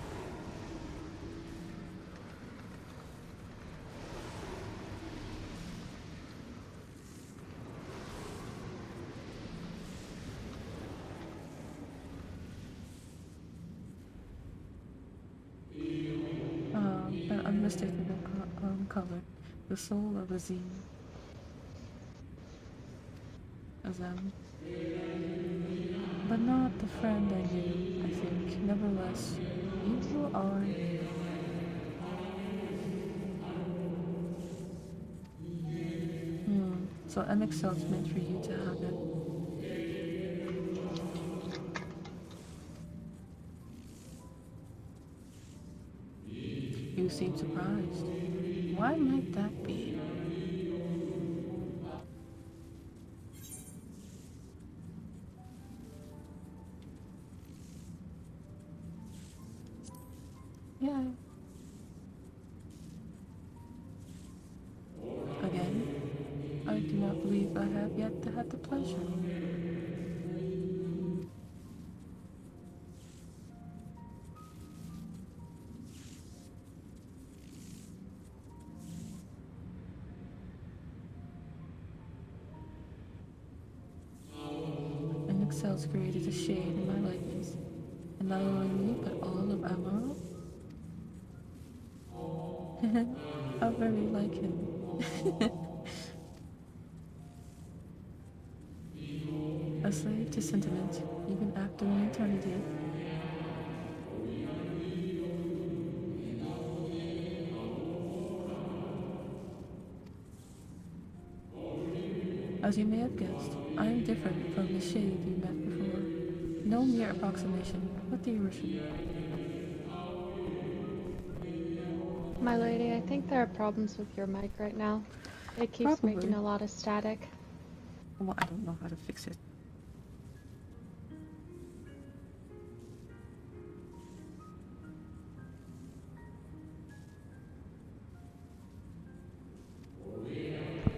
That unmistakable color, the soul of a zine. Azam. But not the friend I knew, I think. Nevertheless, you are... So MXL's meant for you to have it. You seem surprised. Why might that be? Yeah. Again, I do not believe I have yet had the pleasure. MXL's created a shade in my likeness, and not only me, but all of Amaro. How very like him. A slave to sentiment, even after an eternity. As you may have guessed, I am different from the shade you met before. No mere approximation, but the original.
My lady, I think there are problems with your mic right now. It keeps making a lot of static.
Well, I don't know how to fix it.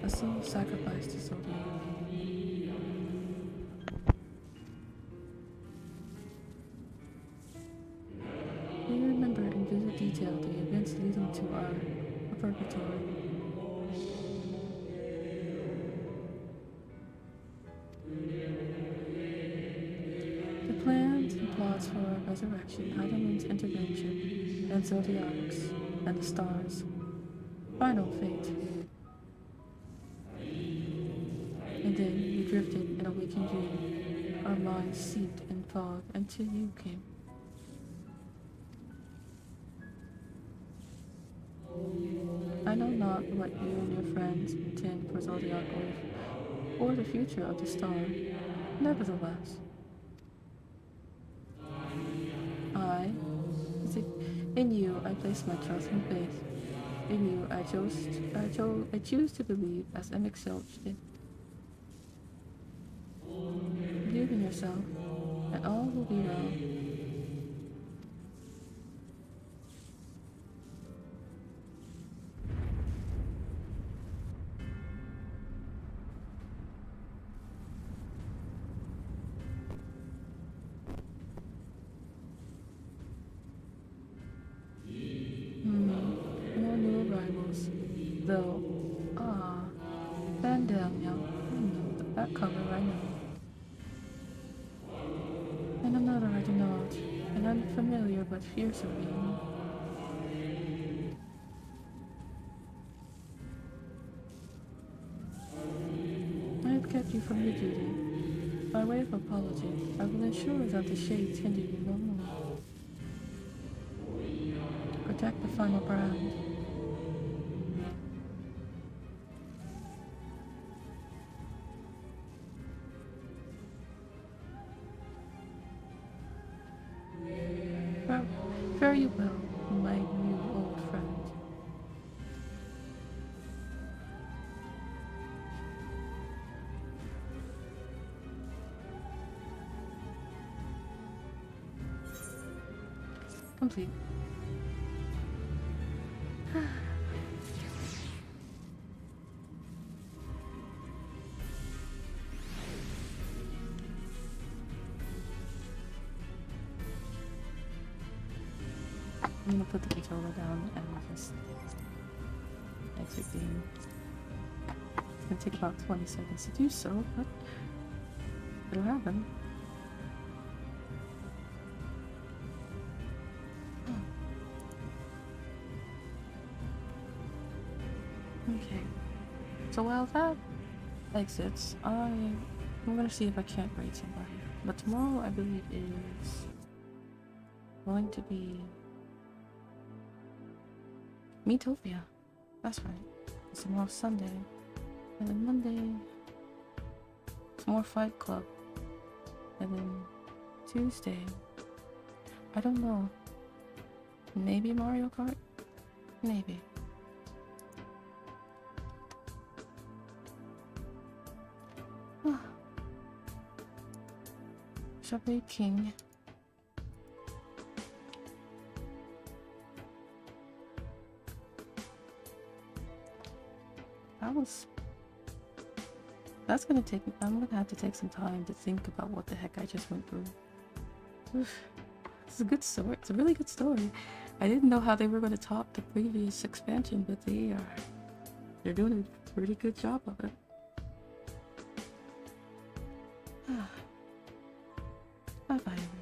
A soul sacrificed to Zodiac. We remember in vivid detail the events leading to our purgatory. The plans and plots for our resurrection, Heidelman's intervention, and Zodiac's, and the stars. Final fate. And then we drifted in a waking dream, our minds seeped in fog until you came. I know not what you and your friends intend for Zodiac or the future of the star. Nevertheless, in you I place my trust and faith. In you I choose to believe as MXL did. Believe in yourself, and all will be well. More new arrivals, though. Vandalia. I know that color, I know. And another I do not. An unfamiliar but fiercer being. I have kept you from your duty. By way of apology, I will ensure that the shades hinder you no more. Protect the final brand. Fare you well, my new old friend. Complete. I'm gonna put the controller down and just exit game. It's gonna take about 20 seconds to do so, but it'll happen. Okay. So while that exits, I'm gonna see if I can't raid somebody. But tomorrow, I believe, is going to be Metopia. That's right. It's tomorrow's Sunday. And then Monday, it's more Fight Club. And then Tuesday, I don't know. Maybe Mario Kart? Maybe. Shabby King. That's gonna take. I'm gonna have to take some time to think about what the heck I just went through. Oof. It's a good story. It's a really good story. I didn't know how they were gonna top the previous expansion, but they're doing a pretty good job of it. Bye bye, everyone.